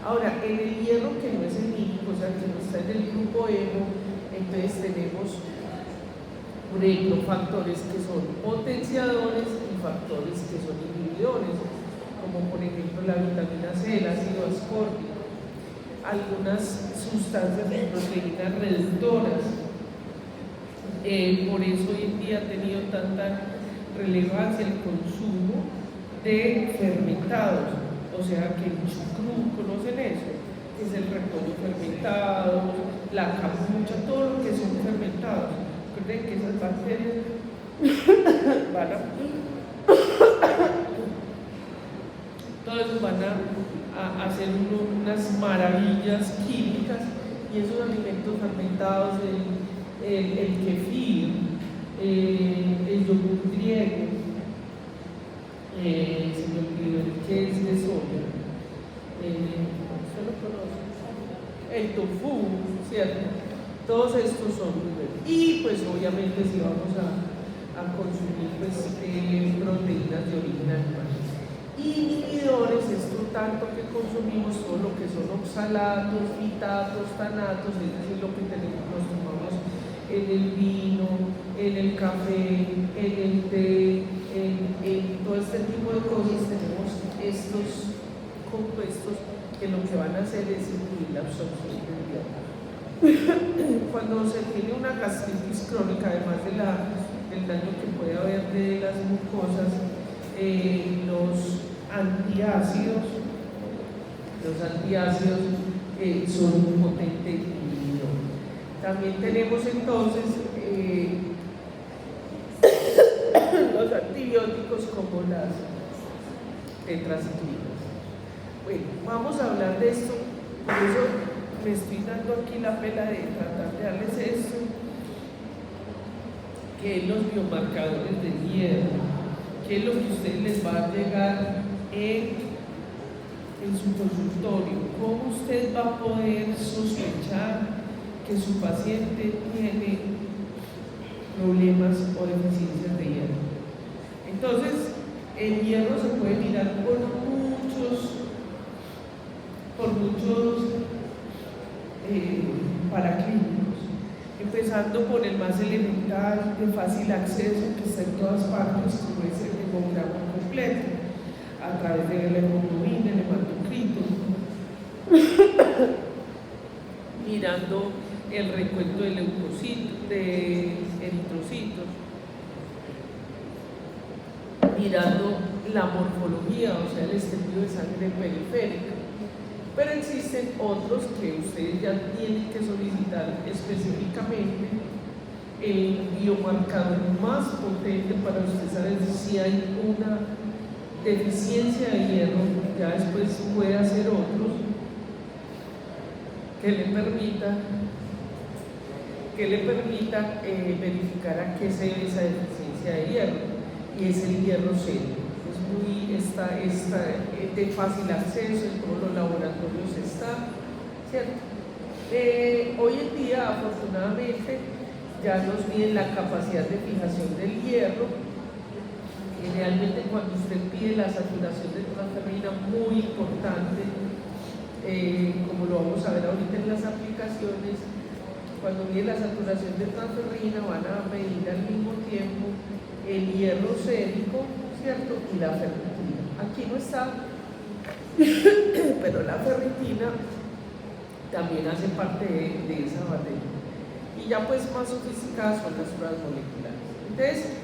Ahora, en el hierro que no es hemínico, o sea, que no está en el grupo hemo, entonces tenemos, por ejemplo, factores que son potenciadores y factores que son inhibidores, como por ejemplo la vitamina C, el ácido ascórbico, algunas sustancias de proteínas reductoras. Por eso hoy en día ha tenido tanta relevancia el consumo de fermentados, o sea que el chucrú, ¿conocen eso? Que es el repollo fermentado, la capucha, todo lo que son fermentados. Recuerden que esas bacterias van a hacer unas maravillas químicas, y esos alimentos fermentados, el kefir, el yogur griego, se me olvidó el que es de soya, ¿usted lo conoce? El tofu, ¿cierto? Todos estos son muy buenos. Y pues obviamente si vamos a consumir pues, proteínas de origen animal. Inhibidores, esto tanto que consumimos todo lo que son oxalatos, fitatos, tanatos, es decir, lo que nos tomamos en el vino, en el café, en el té, en todo este tipo de cosas tenemos estos compuestos que lo que van a hacer es incluir la absorción del hierro. Cuando se tiene una gastritis crónica, además del daño que puede haber de las mucosas, los antiácidos son un potente inhibidor. También tenemos entonces los antibióticos como las tetraciclinas. Bueno, vamos a hablar de esto, por eso me estoy dando aquí la pela de tratar de darles esto, que es los biomarcadores del hierro, que es lo que a ustedes les va a llegar en su consultorio. ¿Cómo usted va a poder sospechar que su paciente tiene problemas o deficiencias de hierro? Entonces, el hierro se puede mirar por muchos paraclínicos, empezando por el más elemental, de fácil acceso, que está en todas partes, como es el hemograma completo, a través de la hemoglobina, el hematocrito, mirando el recuento de leucocitos, de eritrocitos, mirando la morfología, o sea, el estendido de sangre periférica. Pero existen otros que ustedes ya tienen que solicitar específicamente el biomarcador más potente para ustedes saber si hay una deficiencia de hierro. Ya después puede hacer otros que le permita verificar a qué se debe esa deficiencia de hierro, y es el hierro serio. Está de fácil acceso, en todos los laboratorios está, ¿cierto? Hoy en día, afortunadamente, ya nos miden la capacidad de fijación del hierro. Generalmente, cuando usted pide la saturación de transferrina, muy importante, como lo vamos a ver ahorita en las aplicaciones, cuando mide la saturación de transferrina, van a medir al mismo tiempo el hierro sérico, ¿cierto? Y la ferritina. Aquí no está, pero la ferritina también hace parte de esa batería. Y ya pues más sofisticadas son las pruebas moleculares. Entonces,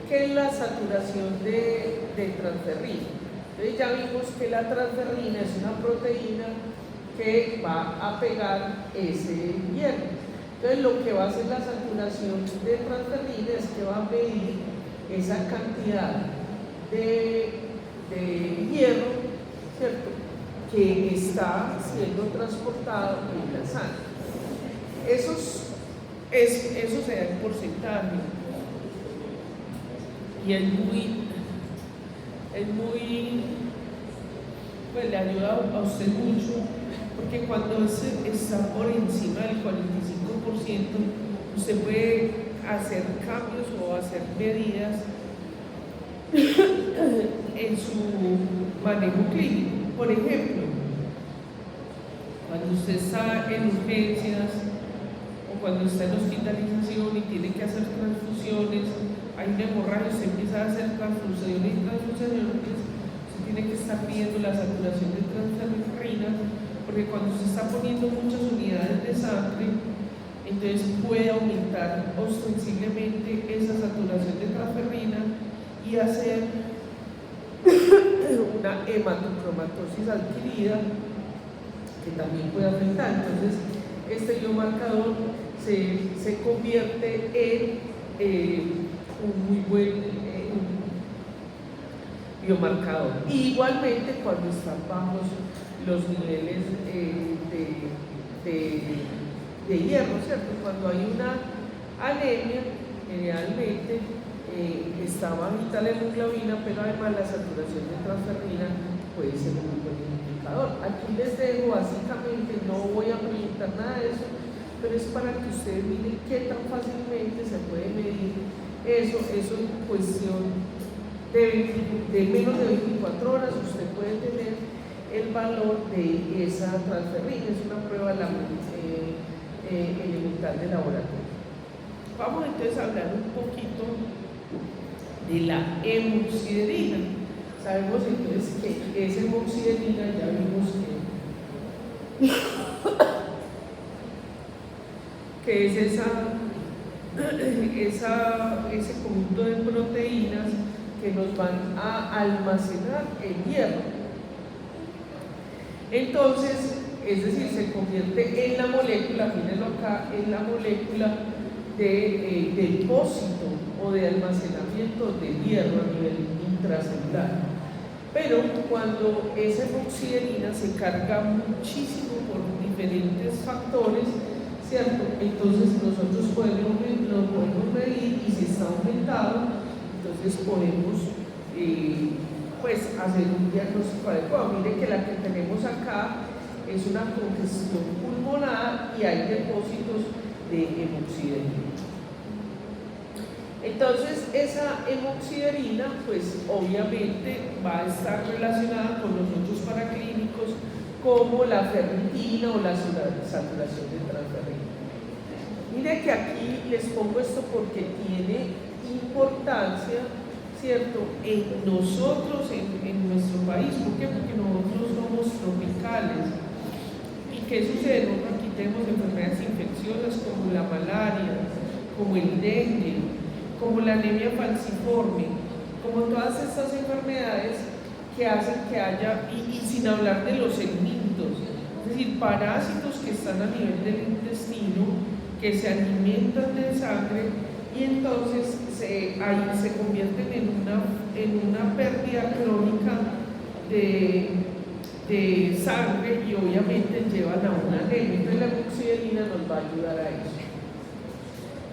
¿qué es la saturación de transferrina? Entonces ya vimos que la transferrina es una proteína que va a pegar ese hierro. Entonces lo que va a hacer la saturación de transferrina es que va a medir esa cantidad de hierro, ¿cierto?, que está siendo transportado en la sangre. Eso se da en porcentaje y es muy, pues le ayuda a usted mucho, porque cuando está por encima del 45%, usted puede hacer cambios o hacer medidas en su manejo clínico. Por ejemplo, cuando usted está en urgencias o cuando está en hospitalización y tiene que hacer transfusiones, hay una hemorragia, usted empieza a hacer transfusiones, usted tiene que estar pidiendo la saturación de transferrina, porque cuando se está poniendo muchas unidades de sangre, entonces puede aumentar ostensiblemente esa saturación de transferrina y hacer una hematocromatosis adquirida que también puede afectar. Entonces, este biomarcador se convierte en un muy buen biomarcador. Y igualmente, cuando están bajos los niveles de hierro, ¿cierto? Cuando hay una anemia, generalmente está bajita la hemoglobina, pero además la saturación de transferrina puede ser un muy buen indicador. Aquí les dejo, básicamente, no voy a preguntar nada de eso, pero es para que ustedes miren qué tan fácilmente se puede medir eso en cuestión de menos de 24 horas. Usted puede tener el valor de esa transferrina. Es una prueba elemental de laboratorio. Vamos entonces a hablar un poquito de la hemoxiderina. Sabemos entonces que esa hemoxiderina ya vimos que es ese conjunto de proteínas que nos van a almacenar el hierro. Entonces, es decir, se convierte en la molécula, mírenlo acá, en la molécula de depósito o de almacenamiento de hierro a nivel intracelular. Pero cuando esa hemoxiderina se carga muchísimo por diferentes factores, ¿cierto? Entonces nosotros lo podemos medir, y si está aumentado, entonces podemos pues hacer un diagnóstico adecuado. Mire que la que tenemos acá es una congestión pulmonar y hay depósitos de hemoxiderina. Entonces esa hemoxiderina pues obviamente va a estar relacionada con los otros paraclínicos como la ferritina o la saturación de transferrina. Mire que aquí les pongo esto porque tiene importancia, ¿cierto?, en nosotros, en nuestro país. ¿Por qué? Porque nosotros somos tropicales. ¿Y qué sucede? Aquí tenemos enfermedades infecciosas como la malaria, como el dengue, como la anemia falciforme, como todas estas enfermedades que hacen que haya, y sin hablar de los segmentos, es decir, parásitos que están a nivel del intestino, que se alimentan de sangre, y entonces ahí se convierten en una pérdida crónica de sangre, y obviamente llevan a una anemia. Entonces la hemoxiderina nos va a ayudar a eso.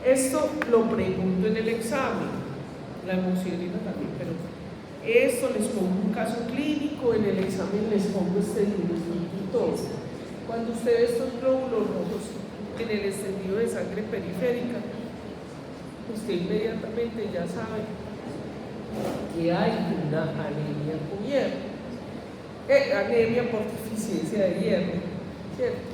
Esto lo pregunto en el examen, la hemoxiderina también, pero esto les pongo un caso clínico, en el examen les pongo este dibujito y todo. Cuando usted ve estos glóbulos rojos en el extendido de sangre periférica, usted inmediatamente ya sabe que hay una anemia con hierro, anemia por deficiencia de hierro, ¿cierto?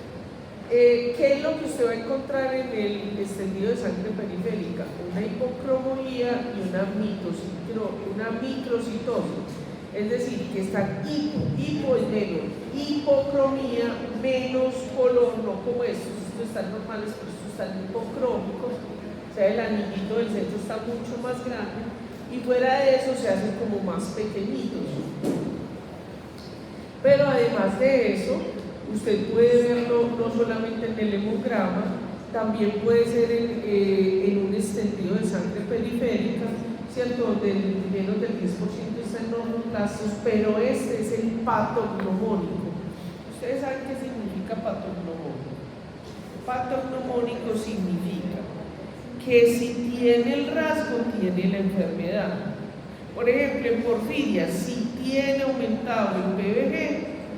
¿Qué es lo que usted va a encontrar en el extendido de sangre periférica? Una hipocromonía y una microcitosis. Es decir, que están hipo es menos, hipocromía, menos color, no como estos están normales, pero estos están hipocrómicos, o sea, el anillito del centro está mucho más grande, y fuera de eso se hacen como más pequeñitos. Pero además de eso, usted puede verlo no solamente en el hemograma, también puede ser en un extendido de sangre periférica, ¿cierto?, donde menos del 10% está en normoblastos, pero este es el patognomónico. Ustedes saben qué significa patognomónico. Patognomónico significa que si tiene el rasgo, tiene la enfermedad. Por ejemplo, en porfiria, si tiene aumentado el PBG,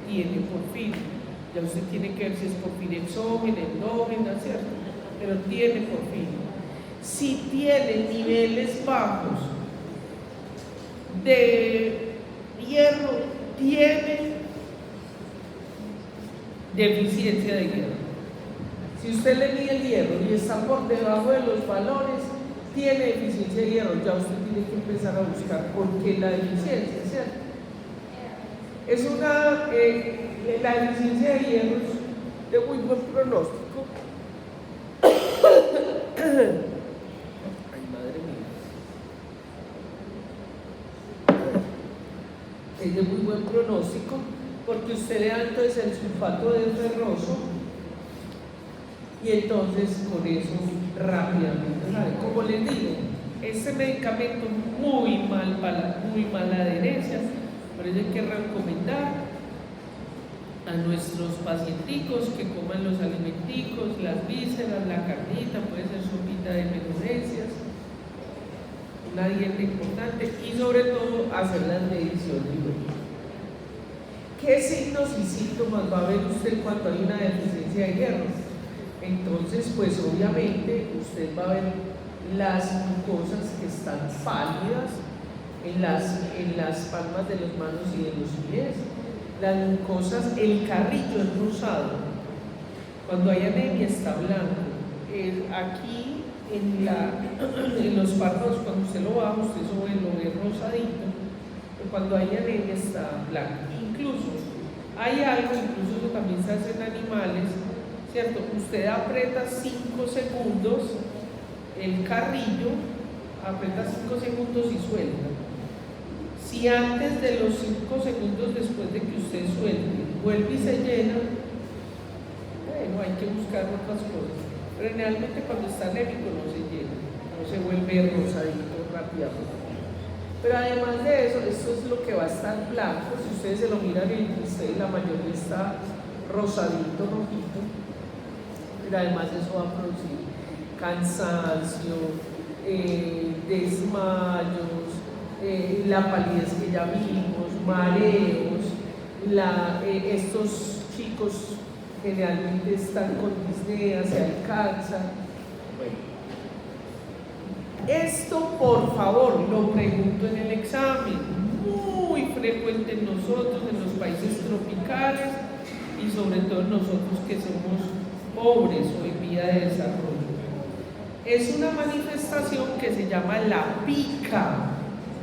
tiene porfiria. Ya usted tiene que ver si es porfiria exógena, endógena, ¿cierto? Pero tiene porfiria. Si tiene niveles bajos de hierro, tiene deficiencia de hierro. Si usted le mide el hierro y está por debajo de los valores, tiene deficiencia de hierro. Ya usted tiene que empezar a buscar por qué la deficiencia, ¿cierto? Es la deficiencia de hierro es de muy buen pronóstico. Ay, madre mía. Es de muy buen pronóstico porque usted le da entonces el sulfato de ferroso, y entonces con eso rápidamente sabe. Como les digo, este medicamento muy mala adherencia, por eso hay que recomendar a nuestros pacienticos que coman los alimenticos, las vísceras, la carnita, puede ser sopita de menudencias, una dieta importante, y sobre todo hacer las mediciones. ¿Qué signos y síntomas va a ver usted cuando hay una deficiencia de hierro? Entonces, pues obviamente usted va a ver las mucosas que están pálidas en las palmas de las manos y de los pies. Las mucosas, el carrillo es rosado. Cuando hay anemia está blanco. Aquí en los párpados, cuando usted lo baja, usted lo ve rosadito, pero cuando hay anemia está blanco. Incluso hay algo, incluso eso también se hace en animales, ¿cierto? Usted aprieta 5 segundos el carrillo, aprieta 5 segundos y suelta. Si antes de los 5 segundos después de que usted suelte vuelve y se llena, bueno, hay que buscar otras cosas. Pero generalmente cuando está anémico no se llena, no se vuelve rosadito rápidamente. Pero además de eso, esto es lo que va a estar blanco. Si ustedes se lo miran entre ustedes, la mayoría está rosadito, rojito. Pero además de eso va a producir cansancio, desmayos, la palidez que ya vimos, mareos, estos chicos generalmente están con disnea, se alcanzan. Bueno, esto por favor lo pregunto en el examen, muy frecuente en nosotros, en los países tropicales y sobre todo nosotros que somos pobres o en vía de desarrollo. Es una manifestación que se llama la pica.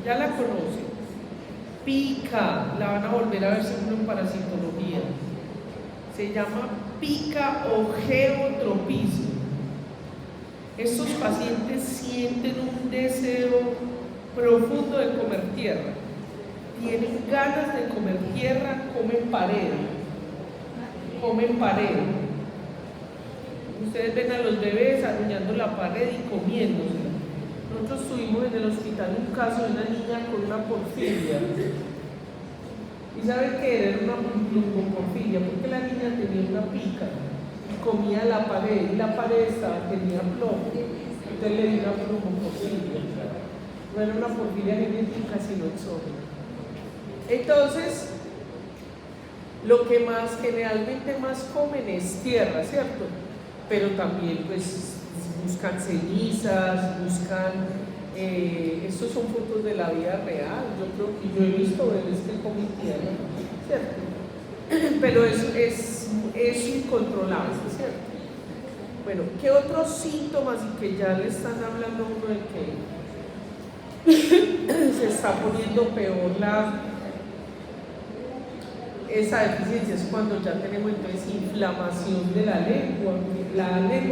Ya la conocen. Pica, la van a volver a ver seguro en parasitología. Se llama pica o geotropismo. Estos pacientes sienten un deseo profundo de comer tierra. Tienen ganas de comer tierra, comen pared. Comen pared. Ustedes ven a los bebés aruñando la pared y comiéndosela. Nosotros tuvimos en el hospital un caso de una niña con una porfiria. ¿Y sabe qué era? Una porfiria, porque la niña tenía una pica y comía la pared, y la pared tenía plomo. Entonces le dio una porfiria. No era una porfiria genética, sino exógena. Entonces, lo que más generalmente más comen es tierra, ¿cierto? Pero también pues buscan cenizas, buscan, estos son fotos de la vida real, yo he visto bebés que comen tierra, ¿cierto? Pero es incontrolable, ¿cierto? Bueno, ¿qué otros síntomas y que ya le están hablando a uno de que se está poniendo peor esa deficiencia? Es cuando ya tenemos entonces inflamación de la lengua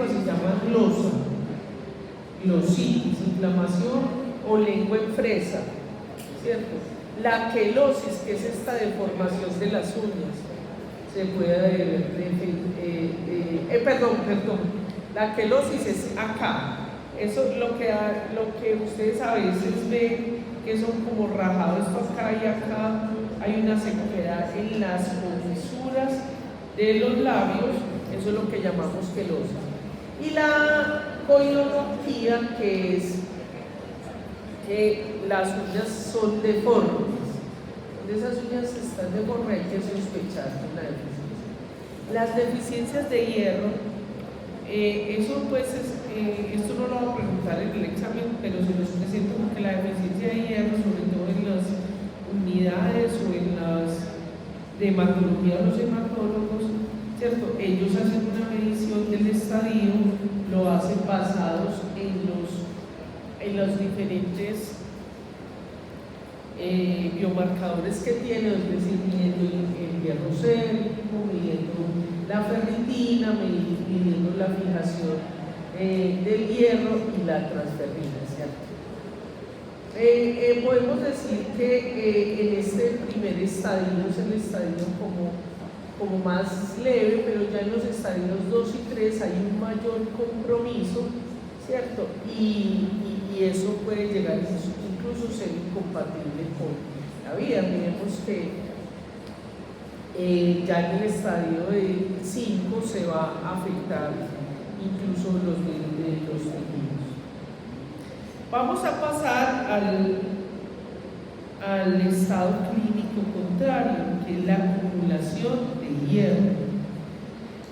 se llama glosa, glositis, inflamación o lengua en fresa, ¿cierto? La quelosis, que es esta deformación de las uñas, se puede la quelosis es acá, eso es lo que ustedes a veces ven, que son como rajados esto acá y acá, hay una sequedad en las comisuras de los labios, eso es lo que llamamos quelosis. Y la coidodontía, que es que las uñas son deformes. Cuando esas uñas están deformes hay que sospechar de una deficiencia. Las deficiencias de hierro, eso pues esto no lo voy a preguntar en el examen, pero se nos presenta porque la deficiencia de hierro, sobre todo en las unidades o en las de hematología de los hematólogos, ¿cierto? Ellos hacen una medición del estadio, lo hacen basados en los diferentes biomarcadores que tiene, es decir, midiendo el hierro cérvico, midiendo la ferritina, midiendo la fijación del hierro y la transferrina, ¿cierto? Podemos decir que en este primer estadio es el estadio como más leve, pero ya en los estadios 2 y 3 hay un mayor compromiso, ¿cierto? Y eso puede llegar incluso ser incompatible con la vida. Miremos que ya en el estadio de 5 se va a afectar incluso los tejidos. Vamos a pasar al estado clínico contrario, que es la acumulación de hierro.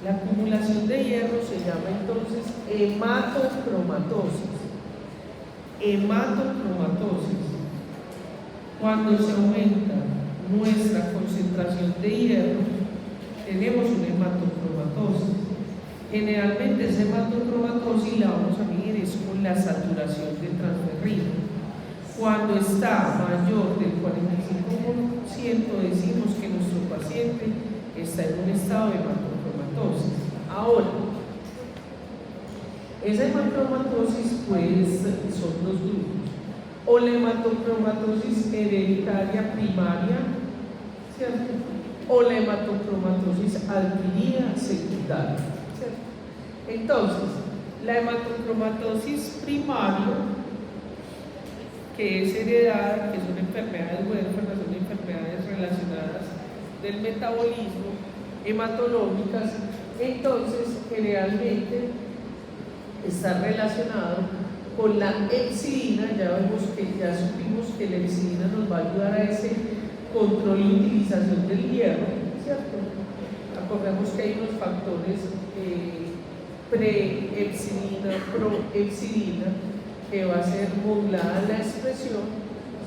La acumulación de hierro se llama entonces hematocromatosis. Hematocromatosis. Cuando se aumenta nuestra concentración de hierro, tenemos una hematocromatosis. Generalmente esa hematocromatosis la vamos a medir es con la saturación de transferrina. Cuando está mayor del 45% decimos que nuestro paciente está en un estado de hematocromatosis. Ahora, esa hematocromatosis pues son dos grupos, o la hematocromatosis hereditaria primaria, ¿cierto? O la hematocromatosis adquirida secundaria, ¿cierto? Entonces, la hematocromatosis primaria, que es heredada, que son enfermedades huérfanas, son enfermedades relacionadas del metabolismo, hematológicas, entonces generalmente está relacionado con la epsilina. Ya supimos que la epsilina nos va a ayudar a ese control y utilización del hierro, ¿cierto? Acordemos que hay unos factores pre-epsilina, pro-epsilina, que va a ser modulada la expresión,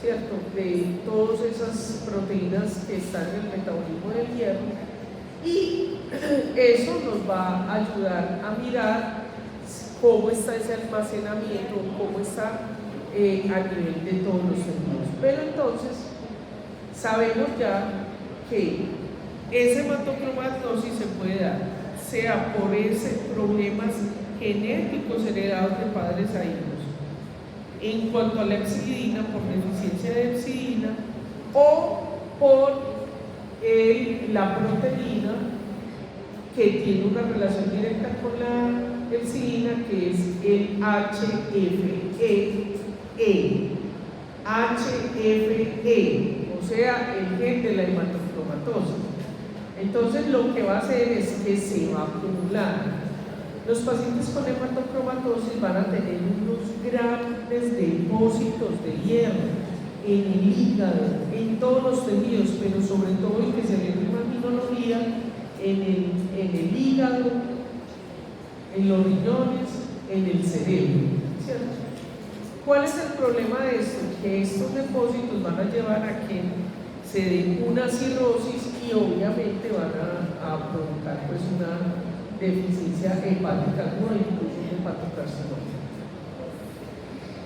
¿cierto?, de todas esas proteínas que están en el metabolismo del hierro, y eso nos va a ayudar a mirar cómo está ese almacenamiento, cómo está a nivel de todos los tejidos. Pero entonces sabemos ya que esa hematocromatosis se puede dar, sea por esos problemas genéticos heredados de padres a hijos, en cuanto a la epsilina, por deficiencia de epsilina, o por la proteína que tiene una relación directa con la epsilina, que es el HFE, o sea, el gen de la hematocromatosis. Entonces lo que va a hacer es que se va a acumular. Los pacientes con hematocromatosis van a tener unos grandes depósitos de hierro en el hígado, en todos los tejidos, pero sobre todo el que se ve en imaginología, en el hígado, en los riñones, en el cerebro, ¿cierto? ¿Cuál es el problema de esto? Que estos depósitos van a llevar a que se dé una cirrosis y obviamente van a provocar pues una deficiencia hepática o incluso un hepatocarcinoma.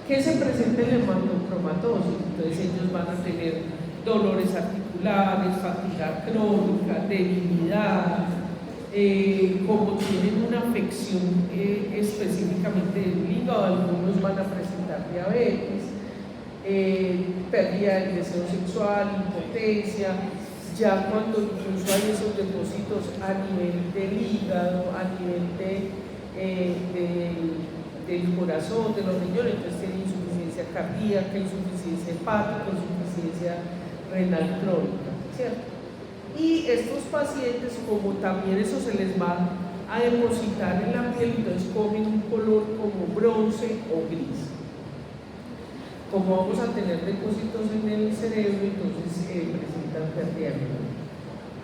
¿Qué se presenta en la hematocromatosis? Entonces ellos van a tener dolores articulares, fatiga crónica, debilidad, como tienen una afección específicamente del hígado, algunos van a presentar diabetes, pérdida del deseo sexual, impotencia. Ya cuando incluso hay esos depósitos a nivel del hígado, a nivel del corazón, de los riñones, entonces tienen insuficiencia cardíaca, insuficiencia hepática, insuficiencia renal crónica, ¿cierto? Y estos pacientes, como también eso se les va a depositar en la piel, entonces cogen un color como bronce o gris. Como vamos a tener depósitos en el cerebro, entonces presentan pérdida de memoria.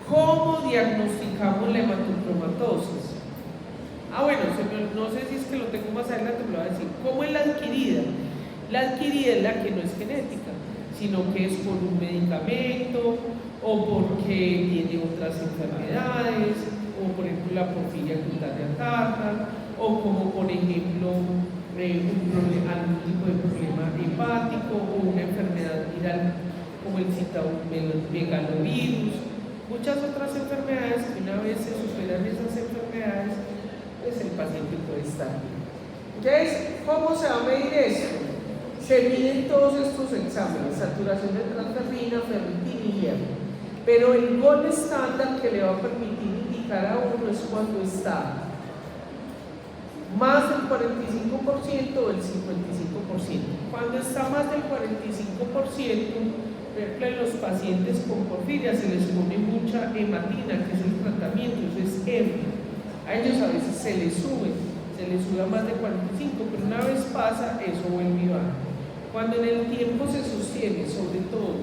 ¿Cómo diagnosticamos la hematocromatosis? Bueno, no sé si es que lo tengo más adelante, pero lo voy a decir. ¿Cómo es la adquirida? La adquirida es la que no es genética, sino que es por un medicamento, o porque tiene otras enfermedades, o por ejemplo la porfiria cutánea tarda, o como por ejemplo algún tipo de problema hepático o una enfermedad viral como el citomegalovirus, muchas otras enfermedades que una vez se superan esas enfermedades, pues el paciente puede estar bien. Entonces, ¿cómo se va a medir esto? Se miden todos estos exámenes: saturación de transferrina, ferritina y hierro, pero el gold estándar que le va a permitir indicar a uno es cuando está más del 45% o el 55%. Cuando está más del 45%, por ejemplo, en los pacientes con porfiria se les pone mucha hematina, que es el tratamiento, eso es hemo. A ellos a veces se les sube a más de 45, pero una vez pasa, eso vuelve y baja. Cuando en el tiempo se sostiene, sobre todo,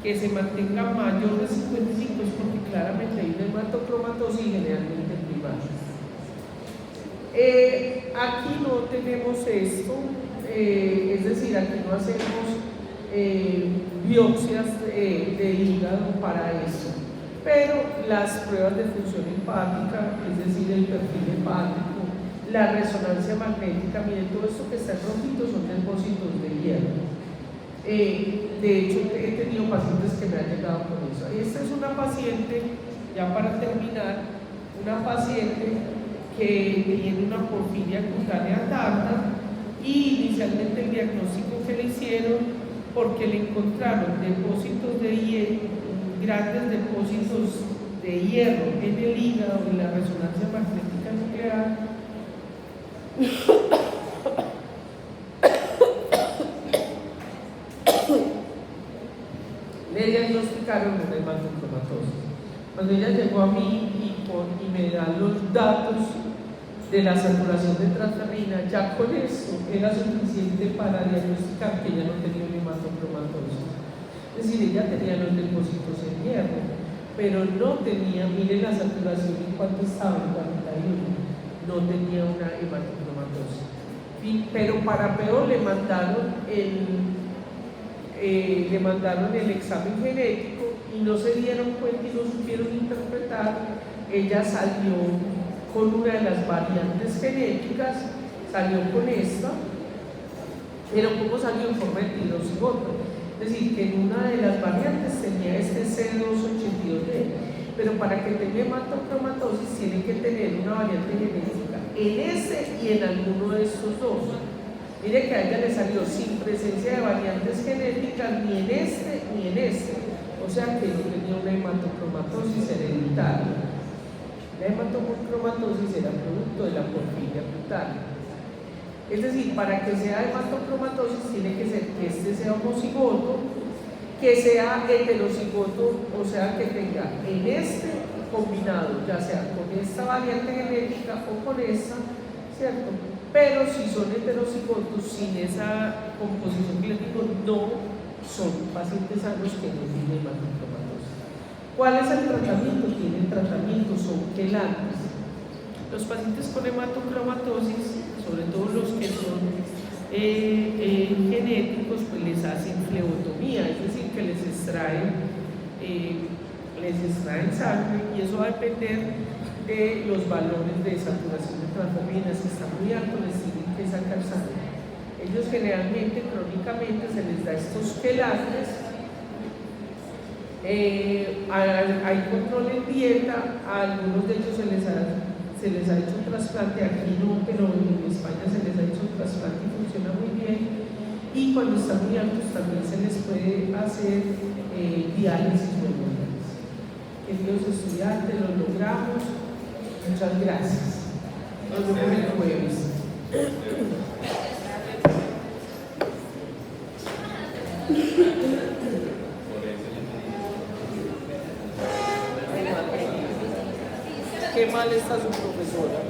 que se mantenga mayor de 55, es porque claramente hay una hematocromatosis generalmente primaria. Aquí no tenemos esto, es decir, aquí no hacemos biopsias de hígado para eso, pero las pruebas de función hepática, es decir, el el perfil hepático, la resonancia magnética. Miren, todo esto que está en rojito son depósitos de hierro. De hecho, he tenido pacientes que me han llegado con eso. Esta es una paciente, ya para terminar, una paciente que tiene una porfiria cutánea tarda, y inicialmente el diagnóstico que le hicieron, porque le encontraron depósitos de hierro, grandes depósitos de hierro en el hígado, en la resonancia magnética nuclear. Le diagnosticaron una hematocromatosis. Cuando ella llegó a mí y me dan los datos de la saturación de transferrina, ya con eso era suficiente para diagnosticar que ella no tenía una hematocromatosis. Es decir, ella tenía los depósitos en hierro, pero no tenía, miren la saturación en cuánto estaba, en 41, no tenía una hematocromatosis. Pero para peor le mandaron el examen genético y no se dieron cuenta y no supieron interpretar. Ella salió con una de las variantes genéticas, salió con esta, pero ¿cómo salió en forma de heterocigoto? Es decir, que en una de las variantes tenía este C282D, pero para que tenga hematocromatosis tiene que tener una variante genética en ese y en alguno de estos dos. Mire que a ella le salió sin presencia de variantes genéticas ni en este ni en este, o sea que no tenía una hematocromatosis hereditaria. La hematocromatosis era producto de la porfiria cutánea. Es decir, para que sea hematocromatosis tiene que ser que este sea homocigoto, que sea heterocigoto, o sea que tenga en este combinado, ya sea con esta variante genética o con esta, ¿cierto? Pero si son heterocigotos sin esa composición que les digo, no son pacientes sanos que no tienen hematocromatosis. ¿Cuál es el tratamiento? Tienen tratamiento, son quelantes. Los pacientes con hematocromatosis, sobre todo los que son genéticos, pues les hacen flebotomía, es decir, que les extraen sangre, y eso va a depender de los valores de saturación de transferrinas. Si está muy alto, les tienen que sacar sangre. Ellos generalmente, crónicamente, se les da estos quelantes. Hay control en dieta, a algunos de ellos se les ha hecho trasplante, aquí no, pero en España se les ha hecho trasplante y funciona muy bien. Y cuando están muy altos también se les puede hacer diálisis o hemodiálisis. Queridos estudiantes, lo logramos. Muchas gracias. Nos vemos el jueves. Qué mal está su profesora.